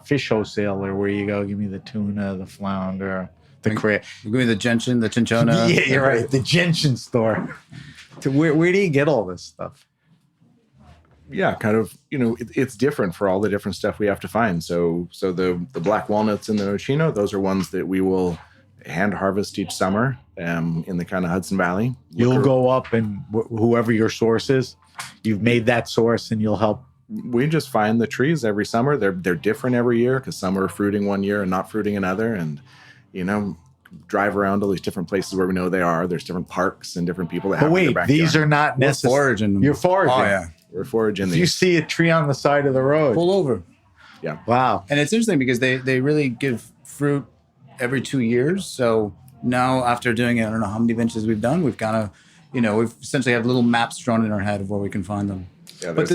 fish wholesaler, where you go, give me the tuna, the flounder, the crab. Give me the gentian, the cinchona. Yeah, you're right. The gentian store. Where do you get all this stuff? Yeah, kind of, it's different for all the different stuff we have to find. So the black walnuts in the Nocino, those are ones that we will hand harvest each summer in the kind of Hudson Valley. You'll go up and whoever your source is, you've made that source and you'll help. We just find the trees every summer. They're different every year because some are fruiting one year and not fruiting another. And, drive around all these different places where we know they are. There's different parks and different people that have in their backyard. These are not necessary. Foraging. You're foraging. Oh, yeah. We're foraging If these. you see a tree on the side of the road. Pull over. Yeah. Wow. And it's interesting because they really give fruit every 2 years. So now after doing it, I don't know how many vintages we've done, we've kind of, we've essentially have little maps drawn in our head of where we can find them. Yeah, But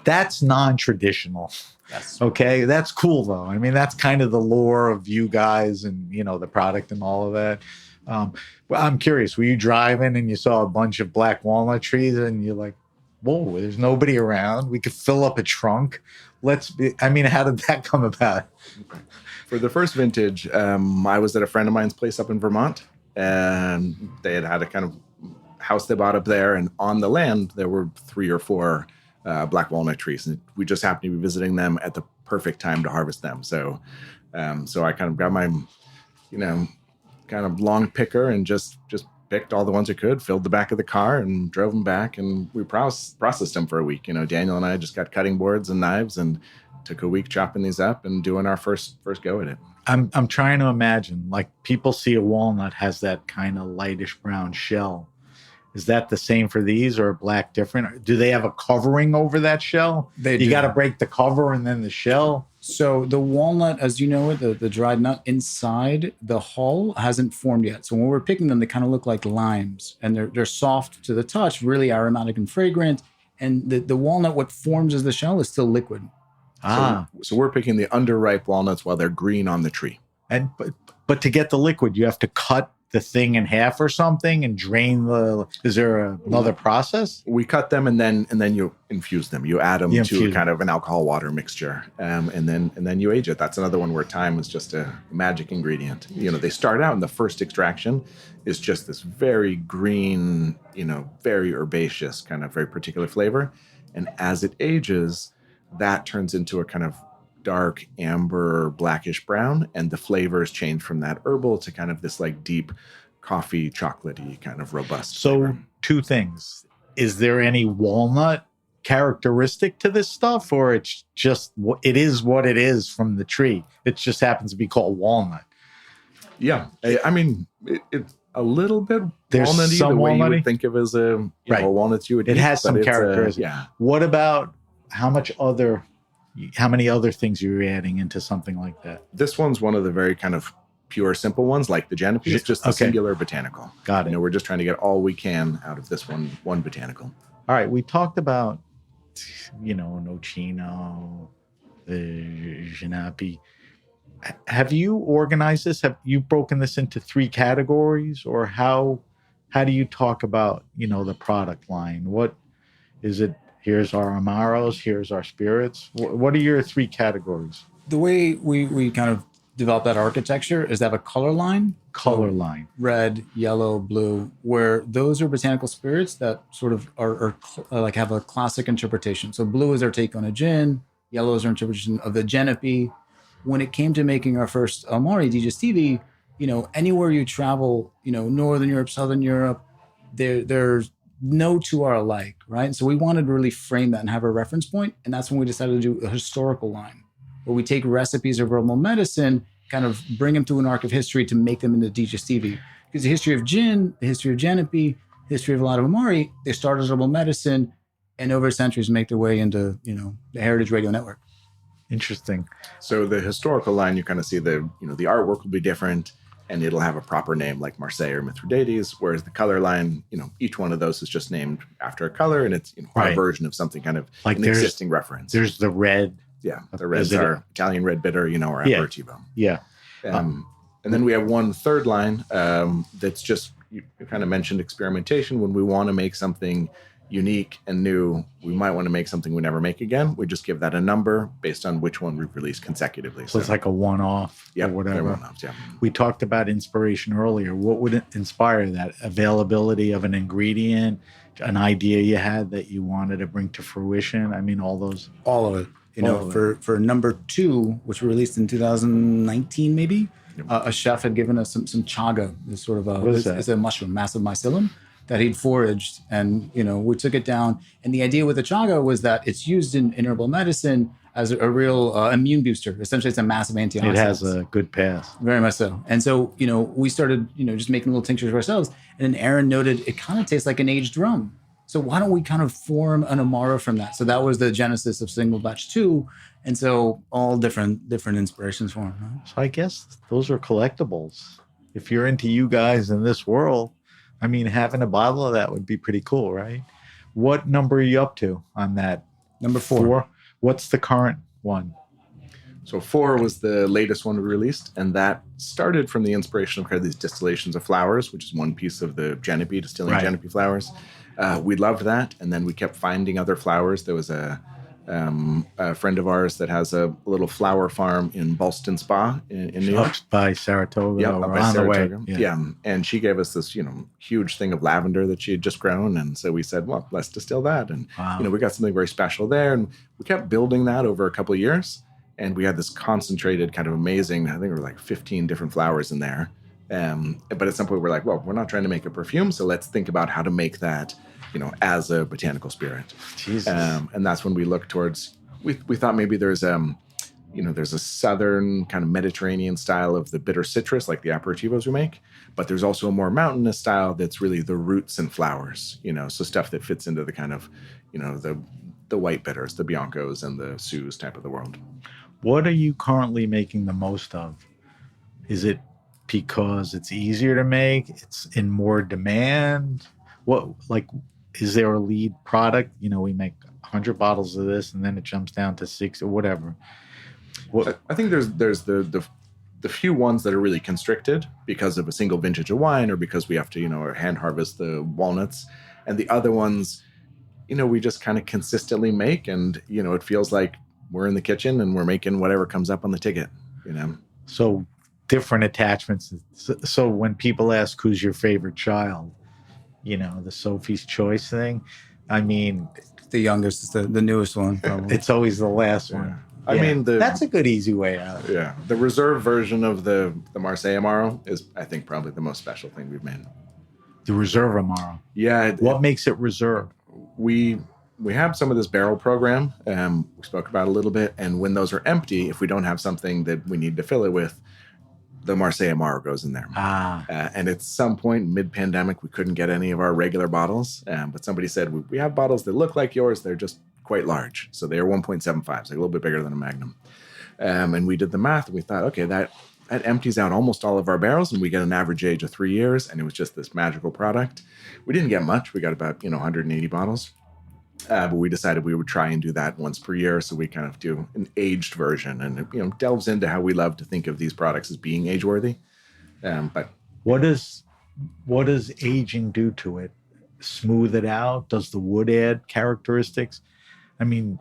that's non-traditional. Yes. Okay. That's cool though. I mean, that's kind of the lore of you guys and, the product and all of that. Well, I'm curious, were you driving and you saw a bunch of black walnut trees and you're like, whoa, there's nobody around. We could fill up a trunk. How did that come about? For the first vintage, I was at a friend of mine's place up in Vermont, and they had a kind of house they bought up there, and on the land there were 3 or 4 black walnut trees, and we just happened to be visiting them at the perfect time to harvest them. So I kind of got my, kind of long picker and just picked all the ones I could, filled the back of the car, and drove them back, and we processed them for a week. Daniel and I just got cutting boards and knives and took a week chopping these up and doing our first go at it. I'm trying to imagine, like, people see a walnut has that kind of lightish brown shell. Is that the same for these, or black different? Do they have a covering over that shell? You got to break the cover and then the shell. So the walnut, as you know it, the dried nut inside the hull hasn't formed yet. So when we're picking them, they kind of look like limes, and they're soft to the touch, really aromatic and fragrant. And the walnut, what forms as the shell, is still liquid. So we're picking the underripe walnuts while they're green on the tree. And but to get the liquid, you have to cut the thing in half or something and drain is there another process? We cut them and then you infuse them. You add them to kind of an alcohol water mixture, and then you age it. That's another one where time is just a magic ingredient. They start out, and the first extraction is just this very green, very herbaceous kind of very particular flavor. And as it ages, that turns into a kind of dark amber blackish brown, and the flavors change from that herbal to kind of this like deep coffee chocolatey kind of robust flavor. 2 things. Is there any walnut characteristic to this stuff, or it's just it is what it is from the tree? It just happens to be called walnut. Yeah, I mean it's a little bit There's walnutty, some the way you walnutty? would think of as a walnuts you would eat. It has some characteristics. Yeah. What about how many other things you're adding into something like that? This one's one of the very kind of pure, simple ones, like the Genepi. It's just a singular botanical. Got it. We're just trying to get all we can out of this one botanical. All right, we talked about, Nocino, the Genepi. Have you organized this? Have you broken this into 3 categories, or how do you talk about, the product line? What is it? Here's our amaros, here's our spirits. What are your 3 categories? The way we kind of develop that architecture is to have a color line. Red, yellow, blue, where those are botanical spirits that sort of are like have a classic interpretation. So blue is our take on a gin, yellow is our interpretation of the Genepi. When it came to making our first Amari digestivi, anywhere you travel, Northern Europe, Southern Europe, there's no 2 are alike, right? So we wanted to really frame that and have a reference point. And that's when we decided to do a historical line, where we take recipes of herbal medicine, kind of bring them to an arc of history to make them into digestivi. Because the history of gin, the history of Genepi, the history of a lot of Amari, they started as herbal medicine and over centuries make their way into, the Heritage Radio Network. Interesting. So the historical line, you kind of see the artwork will be different, and it'll have a proper name like Marseille or Mithridates, whereas the color line, each one of those is just named after a color, and it's a version of something kind of like an existing reference. There's the red. Yeah, the reds are Italian red bitter, or aperitivo. Yeah. And then we have one third line that's just, you kind of mentioned experimentation. When we want to make something unique and new, we might want to make something we never make again. We just give that a number based on which one we've released consecutively. So it's like a one-off or whatever. One-offs, yeah. We talked about inspiration earlier. What would inspire that? Availability of an ingredient, an idea you had that you wanted to bring to fruition? I mean, all of it. For number 2, which we released in 2019 maybe, A chef had given us some chaga, this sort of it's a mushroom, massive mycelium, that he'd foraged, and we took it down. And the idea with the chaga was that it's used in herbal medicine as a real immune booster. Essentially, it's a massive antioxidant. It has a good pass. Very much so. And so, we started, just making little tinctures for ourselves. And then Aaron noted it kind of tastes like an aged rum. So why don't we kind of form an amaro from that? So that was the genesis of Single Batch 2. And so all different inspirations for him. Right? So I guess those are collectibles. If you're into you guys in this world, I mean, having a bottle of that would be pretty cool, right? What number are you up to on that? Number 4. What's the current one? So 4 was the latest one we released, and that started from the inspiration of kind of these distillations of flowers, which is one piece of the Genepi, distilling Genepi flowers. We loved that, and then we kept finding other flowers. There was a friend of ours that has a little flower farm in Ballston Spa in New York. Up by Saratoga. Yeah, or by on Saratoga. the way. Yeah, and she gave us this, huge thing of lavender that she had just grown, and so we said, well, let's distill that, and we got something very special there, and we kept building that over a couple of years, and we had this concentrated, kind of amazing. I think there were like 15 different flowers in there, but at some point we're like, well, we're not trying to make a perfume, so let's think about how to make that, as a botanical spirit. Jesus. And that's when we looked towards. We thought maybe there's there's a southern kind of Mediterranean style of the bitter citrus, like the aperitivos we make, but there's also a more mountainous style that's really the roots and flowers, so stuff that fits into the kind of, the white bitters, the Biancos and the Sus type of the world. What are you currently making the most of? Is it because it's easier to make? It's in more demand? Is there a lead product? We make 100 bottles of this, and then it jumps down to 6 or whatever. I think there's the few ones that are really constricted because of a single vintage of wine, or because we have to hand harvest the walnuts, and the other ones, we just kind of consistently make, and it feels like we're in the kitchen and we're making whatever comes up on the ticket. So different attachments. So when people ask who's your favorite child, the Sophie's Choice thing, I mean, the youngest is the newest one. Probably. It's always the last one. I mean, that's a good easy way out. Yeah, the reserve version of the Marseille Amaro is, I think, probably the most special thing we've made. The reserve Amaro. Yeah. What makes it reserve? We have some of this barrel program. We spoke about a little bit, and when those are empty, if we don't have something that we need to fill it with, the Marseille Amaro goes in there. And at some point mid-pandemic, we couldn't get any of our regular bottles. But somebody said, we have bottles that look like yours. They're just quite large. So they are 1.75, so like a little bit bigger than a Magnum. And we did the math, and we thought, okay, that empties out almost all of our barrels, and we get an average age of 3 years. And it was just this magical product. We didn't get much. We got about 180 bottles. But we decided we would try and do that once per year. So we kind of do an aged version, and it delves into how we love to think of these products as being age worthy. But what does aging do to it? Smooth it out? Does the wood add characteristics? I mean,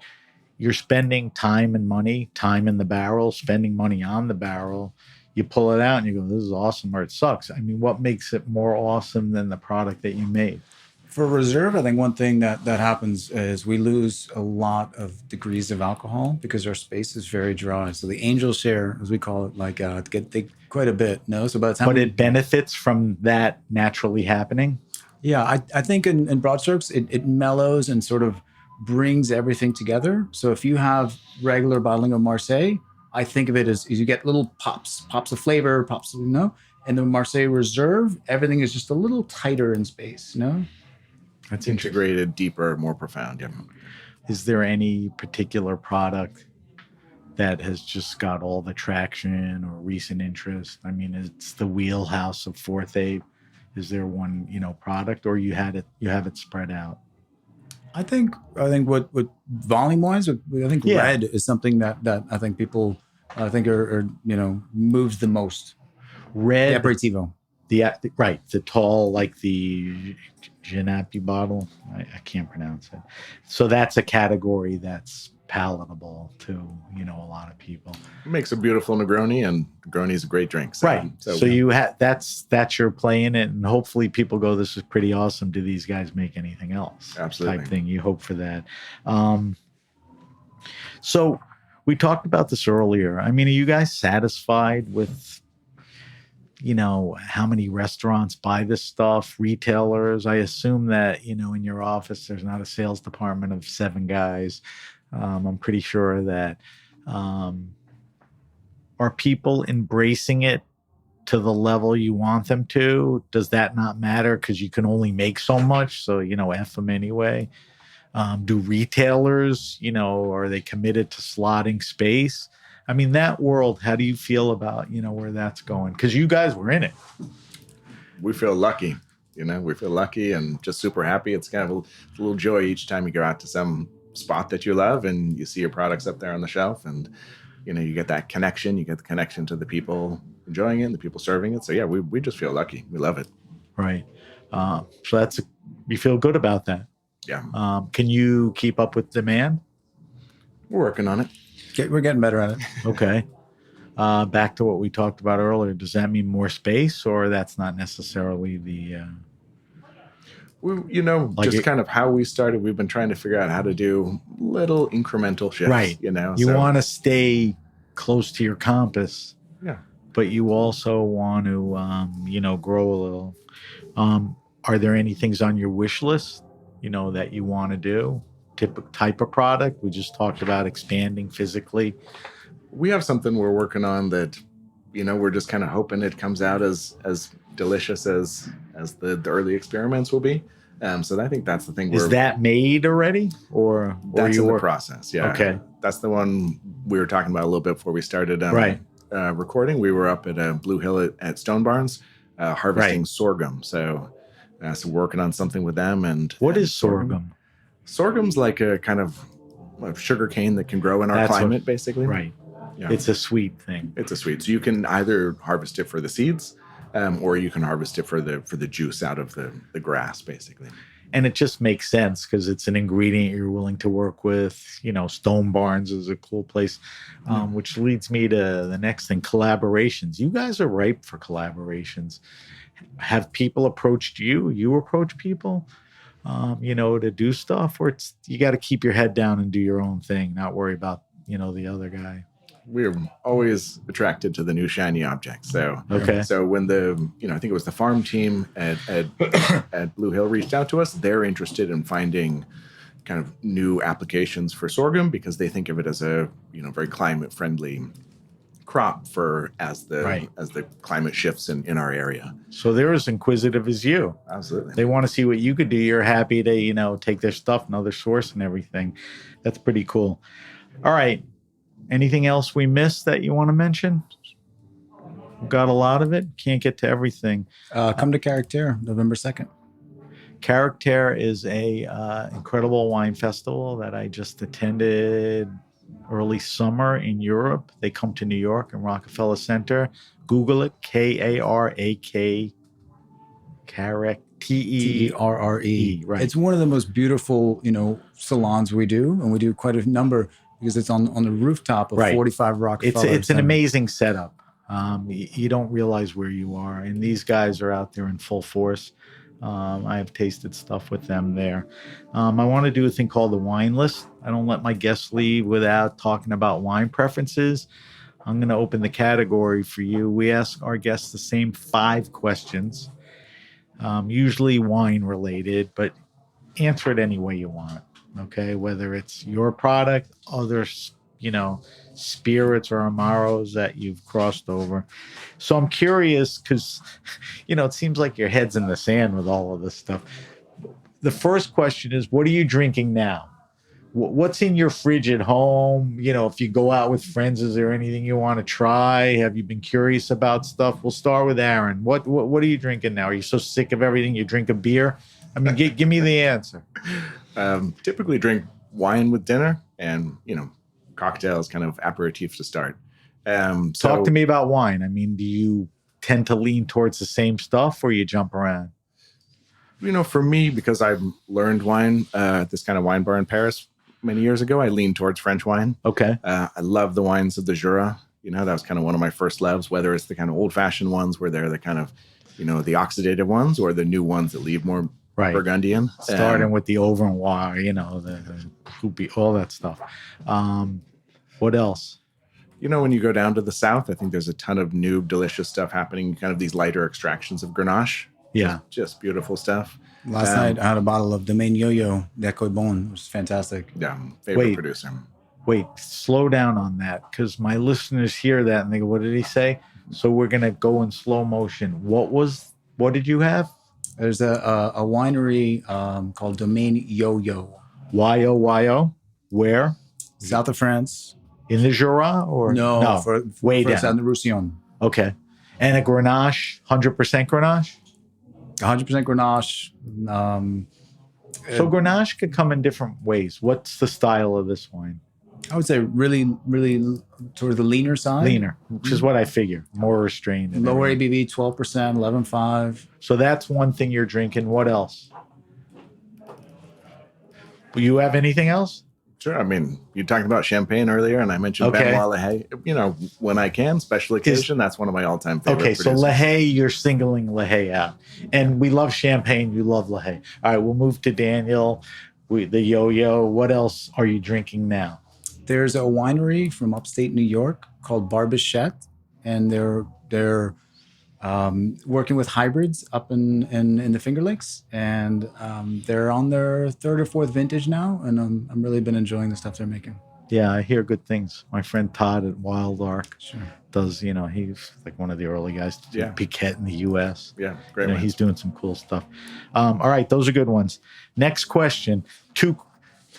you're spending time and money, time in the barrel, spending money on the barrel. You pull it out and you go, this is awesome, or it sucks. I mean, what makes it more awesome than the product that you made? For reserve, I think one thing that happens is we lose a lot of degrees of alcohol because our space is very dry. So the angel share, as we call it, get quite a bit. No, so by the time it benefits from that naturally happening. Yeah, I think in broad strokes, it mellows and sort of brings everything together. So if you have regular bottling of Marseille, I think of it as you get little pops of flavor, pops, and the Marseille Reserve, everything is just a little tighter in space, That's integrated, deeper, more profound. Yeah. Is there any particular product that has just got all the traction or recent interest? I mean, it's the wheelhouse of Forthave. Is there one, product, or you have it spread out? I think what volume wise, I think red is something that I think people are moves the most. Red, the aperitivo. The tall, like the Genepi bottle. I can't pronounce it. So that's a category that's palatable to a lot of people. It makes a beautiful Negroni, and Negroni is a great drink. So you have that's your play in it, and hopefully people go, this is pretty awesome. Do these guys make anything else? Absolutely. Type thing. You hope for that. So we talked about this earlier. I mean, are you guys satisfied with how many restaurants buy this stuff, retailers. I assume that, in your office, there's not a sales department of 7 guys. I'm pretty sure that are people embracing it to the level you want them to? Does that not matter because you can only make so much? So, F them anyway. Do retailers, are they committed to slotting space? I mean, that world, how do you feel about, where that's going? Because you guys were in it. We feel lucky, we feel lucky and just super happy. It's kind of a little joy each time you go out to some spot that you love and you see your products up there on the shelf and, you get that connection. You get the connection to the people enjoying it and the people serving it. So, yeah, we just feel lucky. We love it. Right. So you feel good about that. Yeah. Can you keep up with demand? We're working on it. We're getting better at it. Okay. Back to what we talked about earlier. Does that mean more space, or that's not necessarily the... kind of how we started. We've been trying to figure out how to do little incremental shifts. Right. You want to stay close to your compass. Yeah. But you also want to, grow a little. Are there any things on your wish list, that you want to do? Type of product? We just talked about expanding physically. We have something we're working on that, we're just kind of hoping it comes out as delicious as the early experiments will be. So I think that's the thing. Is that made already, or that's in the process? Yeah. Okay. That's the one we were talking about a little bit before we started recording. We were up at Blue Hill at Stone Barns harvesting sorghum. So working on something with them. And what is sorghum? Sorghum's like a kind of sugar cane that can grow in our climate, basically. Right. Yeah. It's a sweet thing. It's a sweet. So you can either harvest it for the seeds, or you can harvest it for the juice out of the grass, basically. And it just makes sense because it's an ingredient you're willing to work with. Stone Barns is a cool place, which leads me to the next thing, collaborations. You guys are ripe for collaborations. Have people approached you? You approach people, to do stuff? Or you got to keep your head down and do your own thing, not worry about, the other guy? We're always attracted to the new shiny objects. So when I think it was the farm team at Blue Hill reached out to us, they're interested in finding kind of new applications for sorghum because they think of it as a very climate friendly crop as the climate shifts in our area. So they're as inquisitive as you. Absolutely. They want to see what you could do. You're happy to take their stuff, know their source and everything. That's pretty cool. All right. Anything else we missed that you want to mention? We've got a lot of it. Can't get to everything. Come to Caractère, November 2nd. Caractère is a incredible wine festival that I just attended early summer in Europe. They come to New York and Rockefeller Center. Google it, K-A-R-A-K, Caractère. T-E-R-R-E. Right. It's one of the most beautiful, salons we do, and we do quite a number because it's on the rooftop of 45 Rockefeller. It's an amazing setup. You don't realize where you are, and these guys are out there in full force. I have tasted stuff with them there. I want to do a thing called the wine list. I don't let my guests leave without talking about wine preferences. I'm going to open the category for you. We ask our guests the same 5 questions, usually wine related, but answer it any way you want. Okay, whether it's your product, other, spirits or amaros that you've crossed over. So I'm curious because, it seems like your head's in the sand with all of this stuff. The first question is, what are you drinking now? What's in your fridge at home? If you go out with friends, is there anything you want to try? Have you been curious about stuff? We'll start with Aaron. What are you drinking now? Are you so sick of everything you drink a beer? I mean, give me the answer. Typically drink wine with dinner and, cocktails, kind of aperitifs to start. Talk to me about wine. I mean, do you tend to lean towards the same stuff or you jump around? For me, because I've learned wine at this kind of wine bar in Paris many years ago, I lean towards French wine. Okay. I love the wines of the Jura. That was kind of one of my first loves, whether it's the kind of old-fashioned ones where they're the kind of, the oxidative ones or the new ones that leave more Burgundian. Starting with the Overnoir, the Hoopy, all that stuff. What else? When you go down to the south, I think there's a ton of new, delicious stuff happening, kind of these lighter extractions of Grenache. Yeah. Just beautiful stuff. Last night, I had a bottle of Domaine Yo-Yo de Coibon, which is fantastic. Yeah, favorite producer. Wait, slow down on that, because my listeners hear that and they go, what did he say? So we're going to go in slow motion. What did you have? There's a winery called Domaine Yo-Yo. Y-O-Y-O? Where? South of France. In the Jura? Or No, way for down. Saint Roussillon. Okay. And a Grenache, 100% Grenache? 100% Grenache. So Grenache could come in different ways. What's the style of this wine? I would say really, really sort of the leaner side. Leaner, which is what I figure. More restrained. Lower ABV, 12%, 11.5. So that's one thing you're drinking. What else? Do you have anything else? Sure. I mean, you talked about champagne earlier, and I mentioned Benoit LaHaye. When I can, special occasion, that's one of my all-time favorite producers. So LaHaye, you're singling LaHaye out. And we love champagne. You love LaHaye. All right, we'll move to Daniel. The Yo-Yo. What else are you drinking now? There's a winery from upstate New York called Barbichette, and they're working with hybrids up in the Finger Lakes, and they're on their third or fourth vintage now, and I'm really been enjoying the stuff they're making. Yeah, I hear good things. My friend Todd at Wild Ark does, he's like one of the early guys to do Piquet in the U.S. Yeah, great. He's doing some cool stuff. All right, those are good ones. Next question.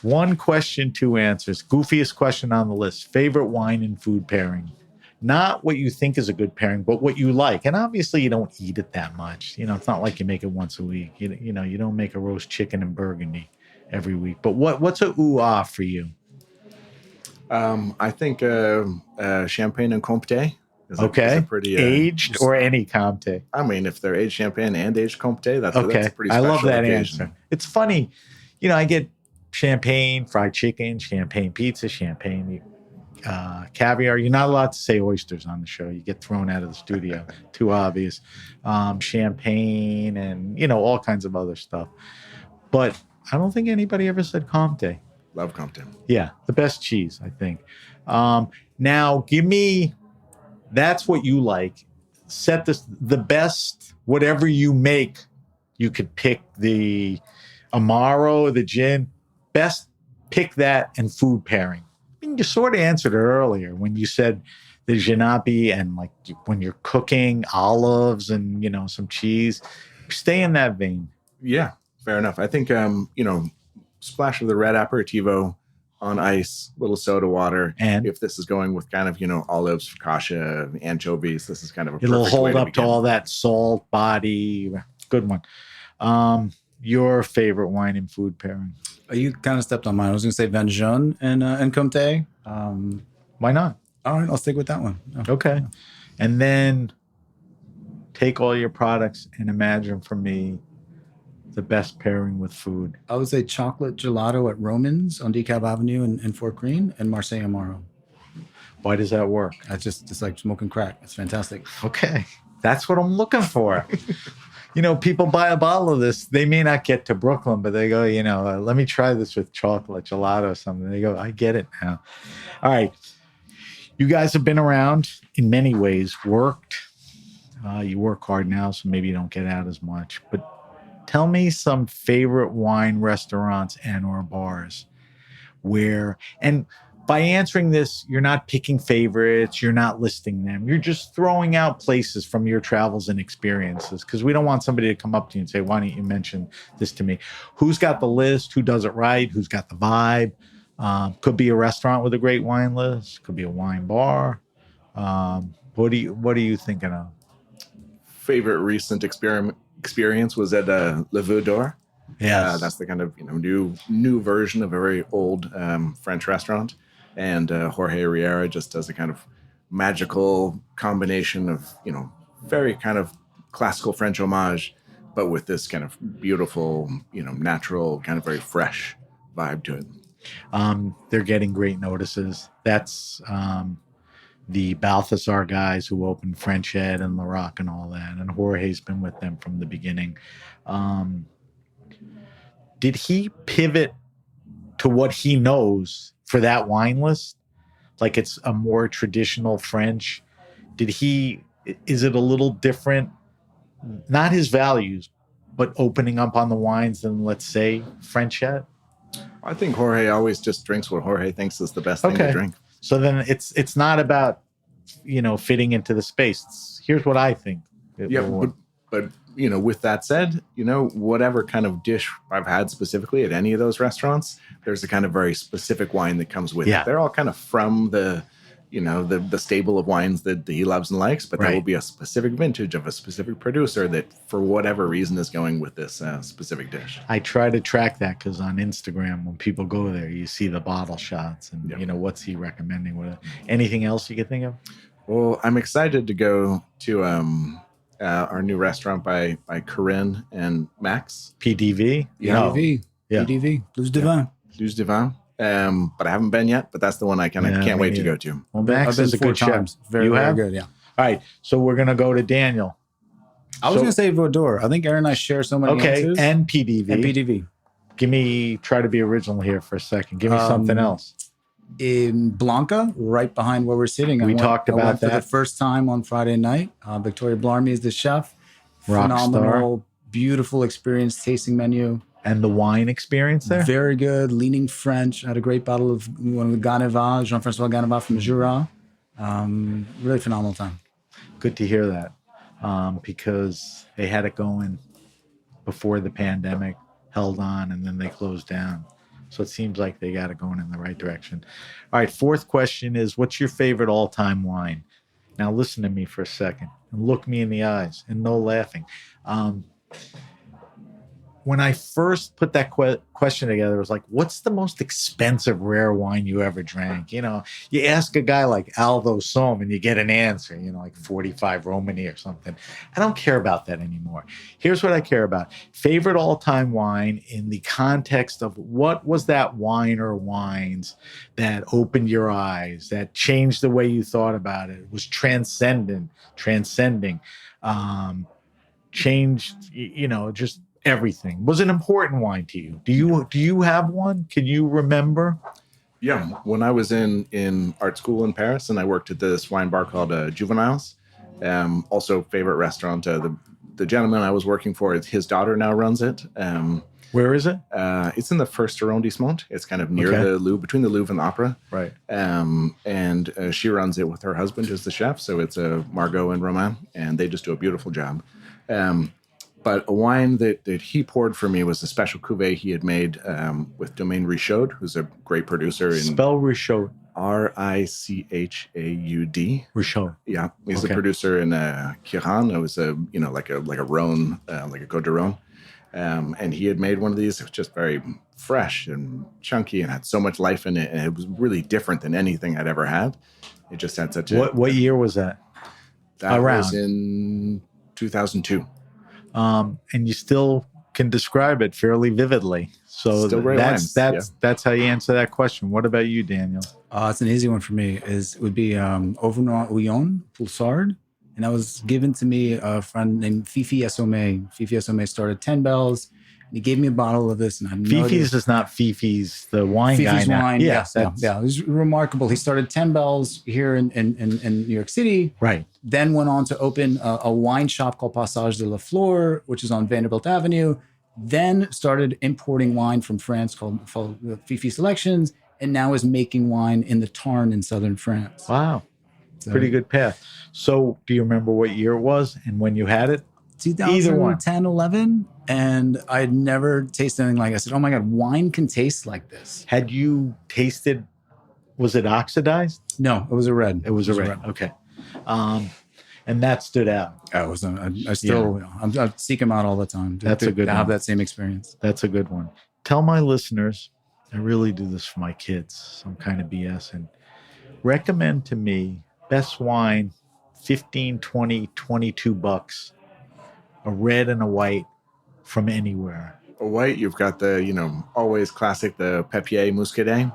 One question, two answers. Goofiest question on the list. Favorite wine and food pairing. Not what you think is a good pairing, but what you like. And obviously you don't eat it that much. It's not like you make it once a week. You don't make a roast chicken and Burgundy every week. But what's a ooh-ah for you? I think champagne and Comté is a pretty aged or any Comté. I mean, if they're aged champagne and aged Comté, that's a pretty special I love that occasion. answer. It's funny. I get champagne, fried chicken, champagne pizza, champagne caviar. You're not allowed to say oysters on the show. You get thrown out of the studio. Too obvious. Champagne and, all kinds of other stuff. But I don't think anybody ever said Comté. Love Comté. Yeah, the best cheese, I think. Now, give me, that's what you like. Set the best, whatever you make, you could pick the Amaro, the gin. Best pick that and food pairing. I mean, you sort of answered it earlier when you said the Genapi and like when you're cooking olives and, some cheese. Stay in that vein. Yeah, fair enough. I think, splash of the red aperitivo on ice, little soda water. And if this is going with kind of, olives, focaccia, anchovies, this is kind of a perfect it'll hold way up to all that salt body. Good one. Your favorite wine and food pairing? You kind of stepped on mine. I was going to say Vin Jaune and Comté. Why not? All right, I'll stick with that one. Okay. And then take all your products and imagine for me the best pairing with food. I would say chocolate gelato at Roman's on DeKalb Avenue in Fort Greene and Marseille Amaro. Why does that work? It's like smoking crack. It's fantastic. Okay. That's what I'm looking for. People buy a bottle of this. They may not get to Brooklyn, but they go, let me try this with chocolate gelato or something. They go, I get it now. All right. You guys have been around in many ways, worked. You work hard now, so maybe you don't get out as much. But tell me some favorite wine restaurants and or bars where, and by answering this, you're not picking favorites, you're not listing them. You're just throwing out places from your travels and experiences, because we don't want somebody to come up to you and say, why don't you mention this to me? Who's got the list? Who does it right? Who's got the vibe? Could be a restaurant with a great wine list. Could be a wine bar. What are you thinking of? Favorite recent experience was at Le Veau d'Or. Yeah, that's the kind of new version of a very old French restaurant. And Jorge Riera just does a kind of magical combination of, very kind of classical French homage, but with this kind of beautiful, natural, kind of very fresh vibe to it. They're getting great notices. That's the Balthazar guys who opened French Ed and La Rock and all that. And Jorge's been with them from the beginning. Did he pivot to what he knows for that wine list? like it's a more traditional French. Is it a little different? Not his values, but opening up on the wines than, let's say, Frenchette? I think Jorge always just drinks what Jorge thinks is the best thing to drink. So then it's not about, fitting into the space. Here's what I think. But with that said, whatever kind of dish I've had specifically at any of those restaurants, there's a kind of very specific wine that comes with it. They're all kind of from the stable of wines that he loves and likes, but there will be a specific vintage of a specific producer that for whatever reason is going with this specific dish. I try to track that because on Instagram, when people go there, you see the bottle shots and, what's he recommending with it. Anything else you can think of? Well, I'm excited to go to our new restaurant by Corinne and Max. PDV? PDV. Yeah. PDV. Luz de Vin. Luz de Vin. But I haven't been yet, but that's the one I can't wait to go to. Well, Max is a good chef. Very, very good, yeah. All right, so we're going to go to Daniel. I was going to say Vaudor. I think Aaron and I share so many answers. And PDV. And PDV. Try to be original here for a second. Give me something else. In Blanca, right behind where we're sitting. We talked about that for the first time on Friday night. Victoria Blarmy is the chef. Rock Phenomenal, beautiful experience, tasting menu. And the wine experience there? Very good, leaning French. Had a great bottle of one of the Ganeva, Jean-Francois Ganeva from Jura. Really phenomenal time. Good to hear that, because they had it going before the pandemic, held on, and then they closed down. So it seems like they got it going in the right direction. All right, fourth question is, what's your favorite all-time wine? Now listen to me for a second and look me in the eyes and no laughing. When I first put that question together, it was like, what's the most expensive rare wine you ever drank? You ask a guy like Aldo Somme and you get an answer, like 45 Romani or something. I don't care about that anymore. Here's what I care about. Favorite all-time wine in the context of what was that wine or wines that opened your eyes, that changed the way you thought about it, was transcending, changed, just everything. Was an important wine to you? Do you have one? Can you remember? Yeah, when I was in art school in Paris and I worked at this wine bar called Juveniles, also favorite restaurant. The gentleman I was working for, his daughter now runs it. Where is it? It's in the first arrondissement. It's kind of near the Louvre, between the Louvre and the Opera. Right. And she runs it with her husband, who's the chef. So it's Margot and Romain, and they just do a beautiful job. But a wine that he poured for me was a special cuvée he had made with Domaine Richaud, who's a great producer. Spell Richaud. Richaud. Richaud. Yeah, he's a producer in Quirin. It was like a Rhone, like a Côte de Rhône. And he had made one of these. It was just very fresh and chunky and had so much life in it. And it was really different than anything I'd ever had. It just had such a... What year was that? That was in 2002. And you still can describe it fairly vividly. So that's how you answer that question. What about you, Daniel? It's an easy one for me. It would be Auvergne Poussard. And that was given to me a friend named Fifi Essome. Fifi Essome started 10 Bells. And he gave me a bottle of this. And I Fifi's is not Fifi's, the wine Fifi's guy now. Wine, yeah. It was remarkable. He started 10 Bells here in New York City. Right. Then went on to open a wine shop called Passage de la Flore, which is on Vanderbilt Avenue. Then started importing wine from France called Fifi Selections. And now is making wine in the Tarn in southern France. Wow. So, pretty good path. So do you remember what year it was and when you had it? 2010, 11. And I had never tasted anything like it. I said, oh my God, wine can taste like this. Had you tasted, was it oxidized? No, it was a red. It was a red. Okay. And that stood out. I seek them out all the time. That's a good to one. have that same experience. That's a good one. Tell my listeners, I really do this for my kids, some kind of BS, and recommend to me best wine, 15, 20, 22 bucks, a red and a white from anywhere. A white, you've got the, always classic, the Papier Muscadet.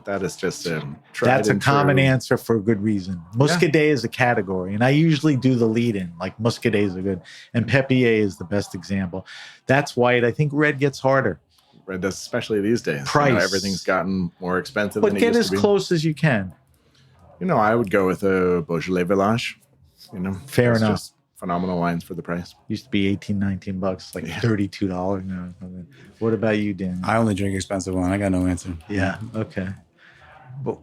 That is just that's a common answer for a good reason. Muscadet is a category, and I usually do the lead-in. Like Muscadets are good, and Papier is the best example. That's white. I think red gets harder. Red does, especially these days. Price. Everything's gotten more expensive. But than get it as used to be. close as you can. I would go with a Beaujolais Village. Fair enough. Just phenomenal wines for the price. Used to be $18-19, like $32 now. What about you, Dan? I only drink expensive wine. I got no answer. Yeah. Okay. But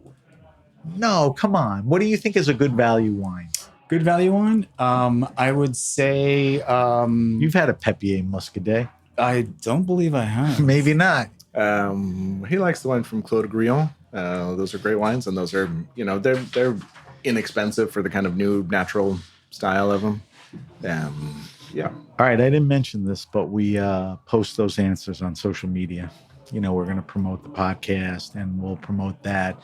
no, come on. What do you think is a good value wine? Good value wine? I would say... You've had a Pepier Muscadet. I don't believe I have. Maybe not. He likes the wine from Claude Grillon. Those are great wines, and those are, they're inexpensive for the kind of new natural style of them. Yeah. All right. I didn't mention this, but we post those answers on social media. We're going to promote the podcast, and we'll promote that.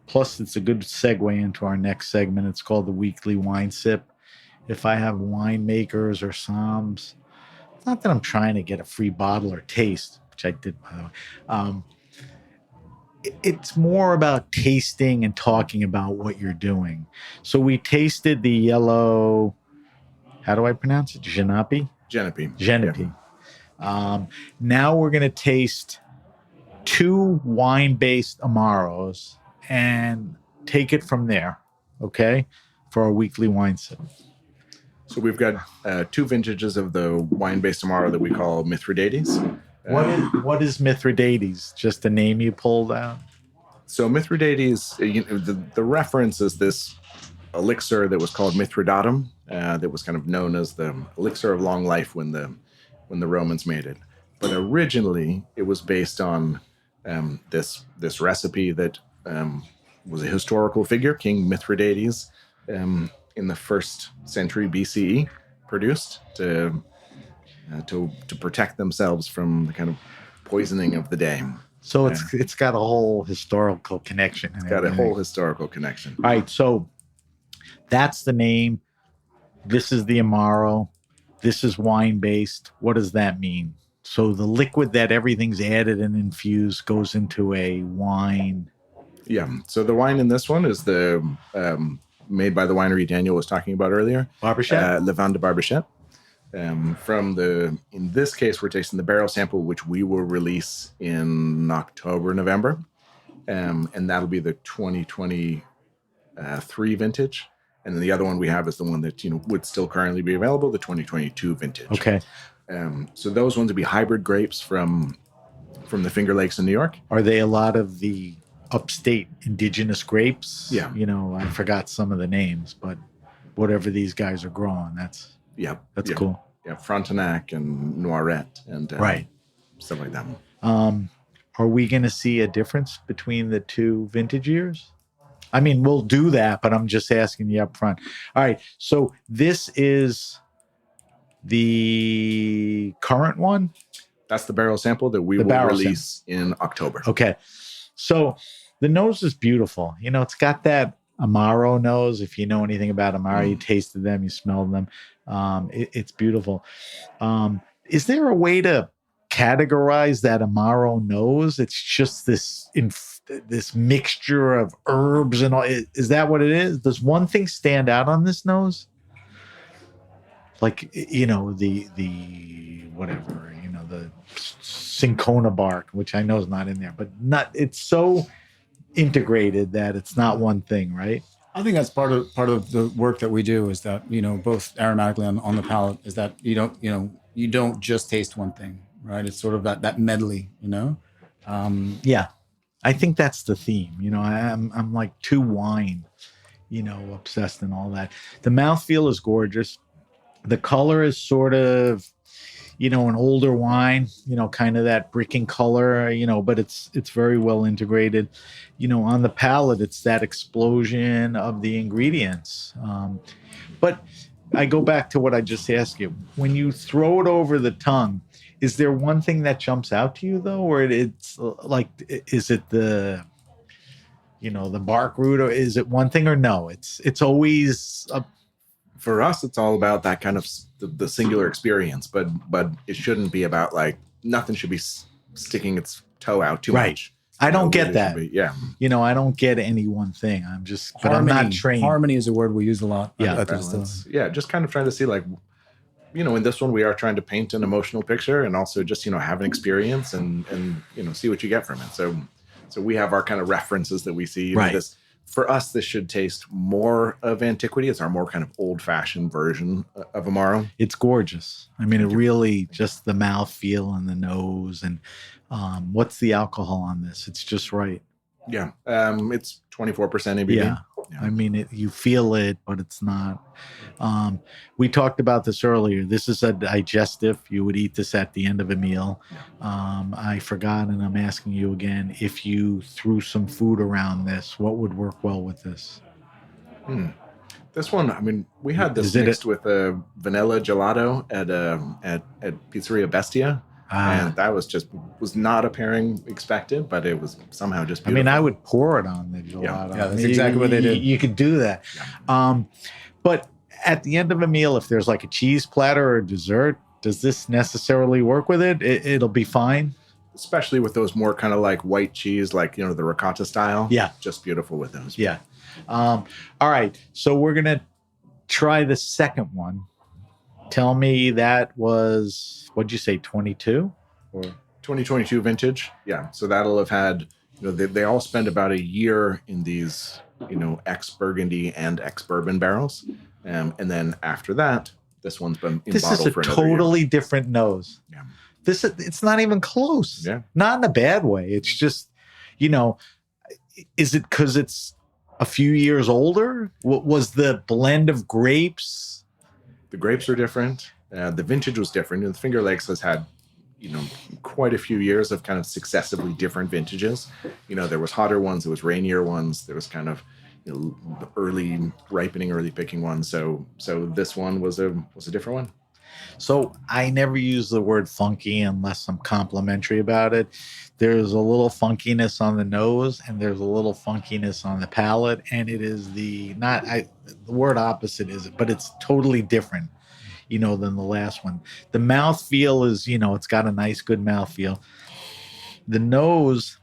Plus, it's a good segue into our next segment. It's called the Weekly Wine Sip. If I have winemakers or somms, it's not that I'm trying to get a free bottle or taste, which I did, by the way. It's more about tasting and talking about what you're doing. So we tasted the yellow, how do I pronounce it? Genepi? Genepi. Yeah. Now we're going to taste 2 wine-based Amaros and take it from there, okay, for our weekly wine sip. So we've got 2 vintages of the wine-based Amaro that we call Mithridates. What is Mithridates? Just a name you pulled out? So Mithridates, the reference is this elixir that was called Mithridatum, that was kind of known as the elixir of long life when the Romans made it. But originally, it was based on this recipe that was a historical figure, King Mithridates, in the 1st century BCE, produced to protect themselves from the kind of poisoning of the day. So it's got a whole historical connection. It's got a whole historical connection. All right, so that's the name. This is the Amaro. This is wine-based. What does that mean? So the liquid that everything's added and infused goes into a wine. Yeah. So the wine in this one is the made by the winery Daniel was talking about earlier. Barbichet? Le Vin de Barbichet. In this case, we're tasting the barrel sample, which we will release in October, November. And that'll be the 2023 vintage. And then the other one we have is the one that, would still currently be available, the 2022 vintage. Okay. So those ones would be hybrid grapes from the Finger Lakes in New York. Are they a lot of the upstate indigenous grapes? Yeah. I forgot some of the names, but whatever these guys are growing, that's cool. Yeah, Frontenac and Noirette and right. Stuff like that. Are we going to see a difference between the 2 vintage years? I mean, we'll do that, but I'm just asking you up front. All right, so this is the current one? That's the barrel sample that we will release in October. Okay, so the nose is beautiful. It's got that Amaro nose. If you know anything about Amaro, you tasted them, you smelled them. It's beautiful. Is there a way to categorize that Amaro nose? It's just this mixture of herbs and all. Is that what it is? Does one thing stand out on this nose? Like, the whatever, the cinchona bark, which I know is not in there, but it's so integrated that it's not one thing, right? I think that's part of the work that we do is that, both aromatically on the palate is that you don't just taste one thing, right? It's sort of that medley, Yeah. I think that's the theme. I'm like too wine, obsessed and all that. The mouthfeel is gorgeous. The color is sort of, an older wine, kind of that bricking color, but it's very well integrated. On the palate, it's that explosion of the ingredients. But I go back to what I just asked you. When you throw it over the tongue, is there one thing that jumps out to you though, or it's like, is it the bark root, or is it one thing, or no? It's always for us. It's all about that kind of the singular experience, but it shouldn't be about like nothing should be sticking its toe out too much. I don't get that. Yeah. I don't get any one thing. I'm just, but harmony, I'm not trained. Harmony is a word we use a lot. Yeah. Just kind of trying to see like, in this one, we are trying to paint an emotional picture and also just, have an experience and see what you get from it. So we have our kind of references that we see. Right. For us, this should taste more of antiquity. It's our more kind of old-fashioned version of Amaro. It's gorgeous. I mean, it really just the mouthfeel and the nose. And what's the alcohol on this? It's just right. Yeah. It's 24% ABV. Yeah. I mean, you feel it, but it's not. We talked about this earlier. This is a digestive. You would eat this at the end of a meal. I forgot, and I'm asking you again, if you threw some food around this, what would work well with this? This one, I mean, we had this mixed with a vanilla gelato at Pizzeria Bestia. And that was not a pairing expected, but it was somehow just beautiful. I mean, I would pour it on the gelato. Yeah, that's exactly what they did. You could do that. Yeah. But at the end of a meal, if there's like a cheese platter or a dessert, does this necessarily work with it? It'll be fine. Especially with those more kind of like white cheese, like, the ricotta style. Yeah. Just beautiful with those. Yeah. All right. So we're going to try the second one. Tell me that was, what'd you say, 22? Or 2022 vintage. Yeah. So that'll have had, they all spend about a year in these, ex-Burgundy and ex-Bourbon barrels. And then after that, this one's been in bottle for another year. This is a totally different nose. Yeah. It's not even close. Yeah. Not in a bad way. It's just, is it because it's a few years older? What was the blend of grapes? The grapes are different. The vintage was different. The Finger Lakes has had, quite a few years of kind of successively different vintages. There was hotter ones, there was rainier ones, there was kind of early ripening, early picking ones. So this one was a different one. So I never use the word funky unless I'm complimentary about it. There's a little funkiness on the nose and there's a little funkiness on the palate. And it is the word opposite is it, but it's totally different, than the last one. The mouthfeel is, it's got a nice, good mouthfeel. The nose,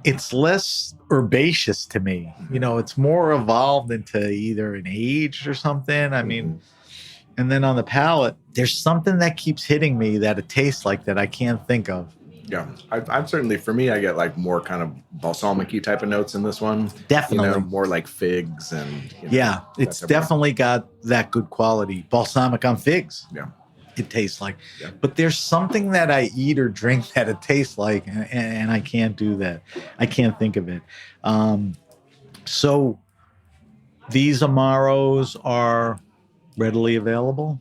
it's less herbaceous to me. It's more evolved into either an age or something. I mean, and then on the palate, there's something that keeps hitting me that it tastes like that I can't think of. Yeah, I'm certainly, for me, I get like more kind of balsamic-y type of notes in this one. Definitely. More like figs and... yeah, it's definitely got that good quality. Balsamic on figs. Yeah. It tastes like. Yeah. But there's something that I eat or drink that it tastes like, and I can't do that. I can't think of it. So these Amaros are readily available?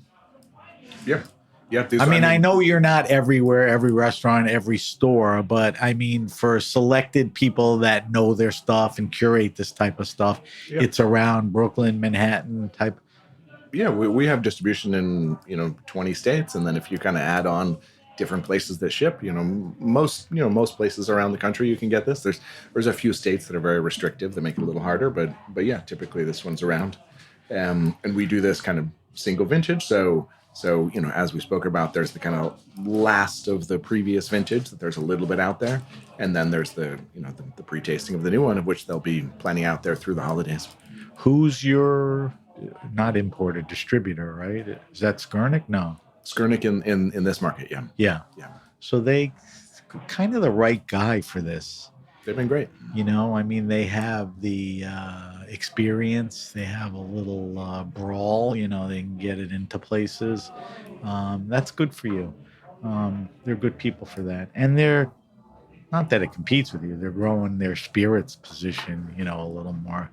Yeah. Yeah, I know you're not everywhere, every restaurant, every store, but I mean, for selected people that know their stuff and curate this type of stuff, it's around Brooklyn, Manhattan type. Yeah, we have distribution in 20 states, and then if you kind of add on different places that ship, most places around the country you can get this. There's a few states that are very restrictive that make it a little harder, but yeah, typically this one's around, and we do this kind of single vintage, so as we spoke about, there's the kind of last of the previous vintage that there's a little bit out there. And then there's the pre-tasting of the new one, of which they'll be planning out there through the holidays. Who's your, not importer, distributor, right? Is that Skurnik? No. Skurnik in this market, yeah. Yeah. Yeah. So they kind of the right guy for this. They've been great. They have the experience. They have a little brawl. They can get it into places. That's good for you. They're good people for that. And they're, not that it competes with you, they're growing their spirits position, a little more,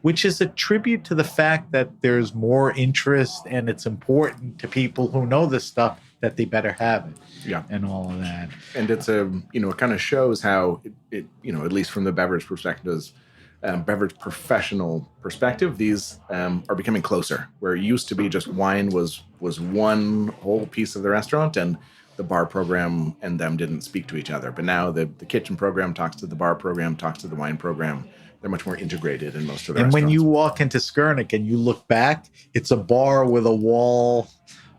which is a tribute to the fact that there's more interest and it's important to people who know this stuff that they better have it. Yeah. And all of that. And it's it kind of shows how it at least from the beverage perspectives, beverage professional perspective, these are becoming closer. Where it used to be just wine was one whole piece of the restaurant, and the bar program and them didn't speak to each other. But now the kitchen program talks to the bar program, talks to the wine program. They're much more integrated in most of the restaurants. And when you walk into Skurnik and you look back, it's a bar with a wall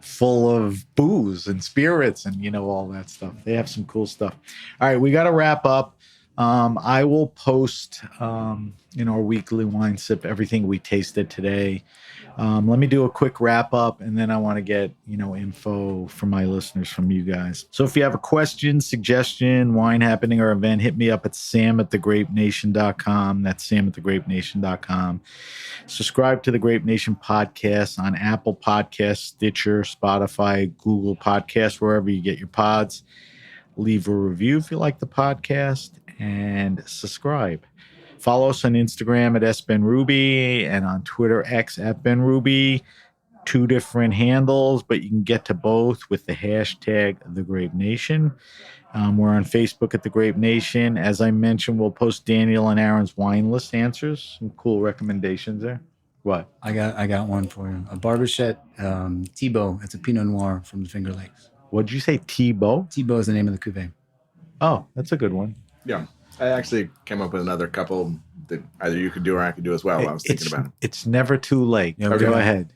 full of booze and spirits and all that stuff. They have some cool stuff. All right, we got to wrap up. I will post in our weekly wine sip everything we tasted today. Let me do a quick wrap up, and then I want to get info from my listeners from you guys. So if you have a question, suggestion, wine happening, or event, hit me up at sam@thegrapenation.com. That's sam@thegrapenation.com. Subscribe to the Grape Nation podcast on Apple Podcasts, Stitcher, Spotify, Google Podcasts, wherever you get your pods. Leave a review if you like the podcast, and subscribe. Follow us on Instagram at sbenruby and on Twitter X at benruby. 2 different handles, but you can get to both with the hashtag The Grape Nation. We're on Facebook at The Grape Nation. As I mentioned, we'll post Daniel and Aaron's wine list answers. Some cool recommendations there. What? I got one for you. A Barbichet Thibault. It's a Pinot Noir from the Finger Lakes. What'd you say, Thibault? Thibault is the name of the cuvee. Oh, that's a good one. Yeah. I actually came up with another couple that either you could do or I could do as well. I was thinking about it. It's never too late. Yeah, Go ahead.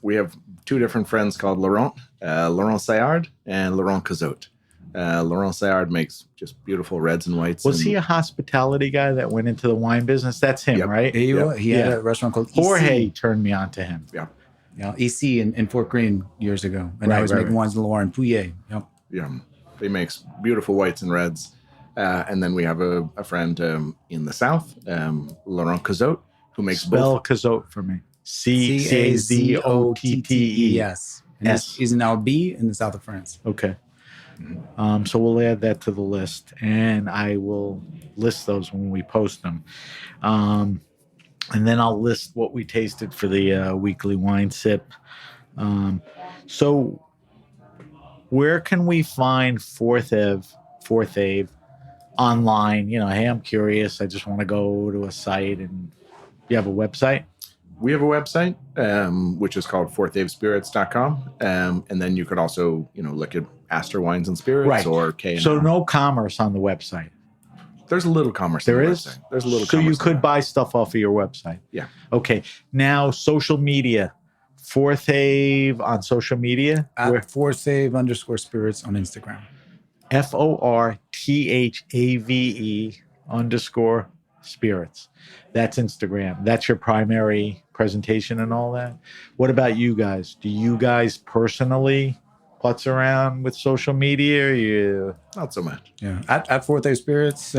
We have 2 different friends called Laurent Sayard and Laurent Cazot. Laurent Sayard makes just beautiful reds and whites. Was he a hospitality guy that went into the wine business? That's him, right? He had a restaurant called Jorge EC. turned me on to him. Yeah. Yeah, EC in Fort Greene years ago. And I was making wines in Loire and Pouillet. Yep. Yeah. He makes beautiful whites and reds. And then we have a friend in the South, Laurent Cazot, who makes Spell Cazot for me. Cazotte. Yes. And he's an Albi in the south of France. Okay. So we'll add that to the list, and I will list those when we post them. And then I'll list what we tasted for the weekly wine sip. So where can we find Forthave online? Hey, I'm curious. I just want to go to a site. And you have a website? We have a website, which is called forthavespirits.com. And then you could also, look at Astor Wines and Spirits or K&L. So no commerce on the website. There's a little commerce. There on the is? website. There's a little So commerce. you could buy stuff off of your website. Yeah. Okay. Now, social media. Forthave on social media. At Forthave_spirits on Instagram. FORTHAVE_spirits. That's Instagram. That's your primary presentation and all that. What about you guys? Do you guys personally putz around with social media? Or you not so much. Yeah, at Forthave Spirits.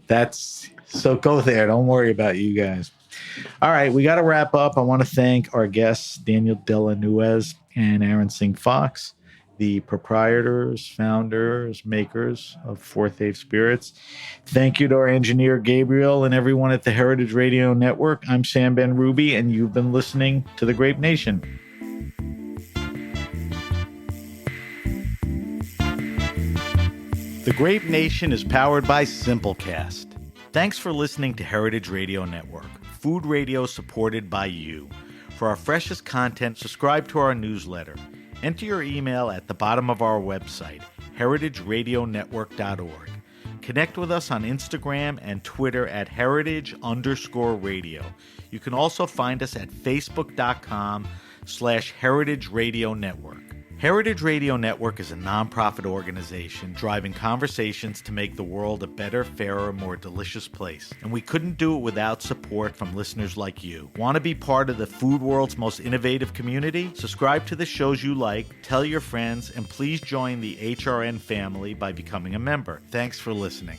That's so. Go there. Don't worry about you guys. All right, we got to wrap up. I want to thank our guests, Daniel Della Nuez and Aaron Singh Fox, the proprietors, founders, makers of Forthave Spirits. Thank you to our engineer, Gabriel, and everyone at the Heritage Radio Network. I'm Sam Ben-Ruby, and you've been listening to The Grape Nation. The Grape Nation is powered by Simplecast. Thanks for listening to Heritage Radio Network, food radio supported by you. For our freshest content, subscribe to our newsletter. Enter your email at the bottom of our website, heritageradionetwork.org. Connect with us on Instagram and Twitter at heritage_radio. You can also find us at facebook.com/Heritage Radio Network. Heritage Radio Network is a nonprofit organization driving conversations to make the world a better, fairer, more delicious place. And we couldn't do it without support from listeners like you. Want to be part of the food world's most innovative community? Subscribe to the shows you like, tell your friends, and please join the HRN family by becoming a member. Thanks for listening.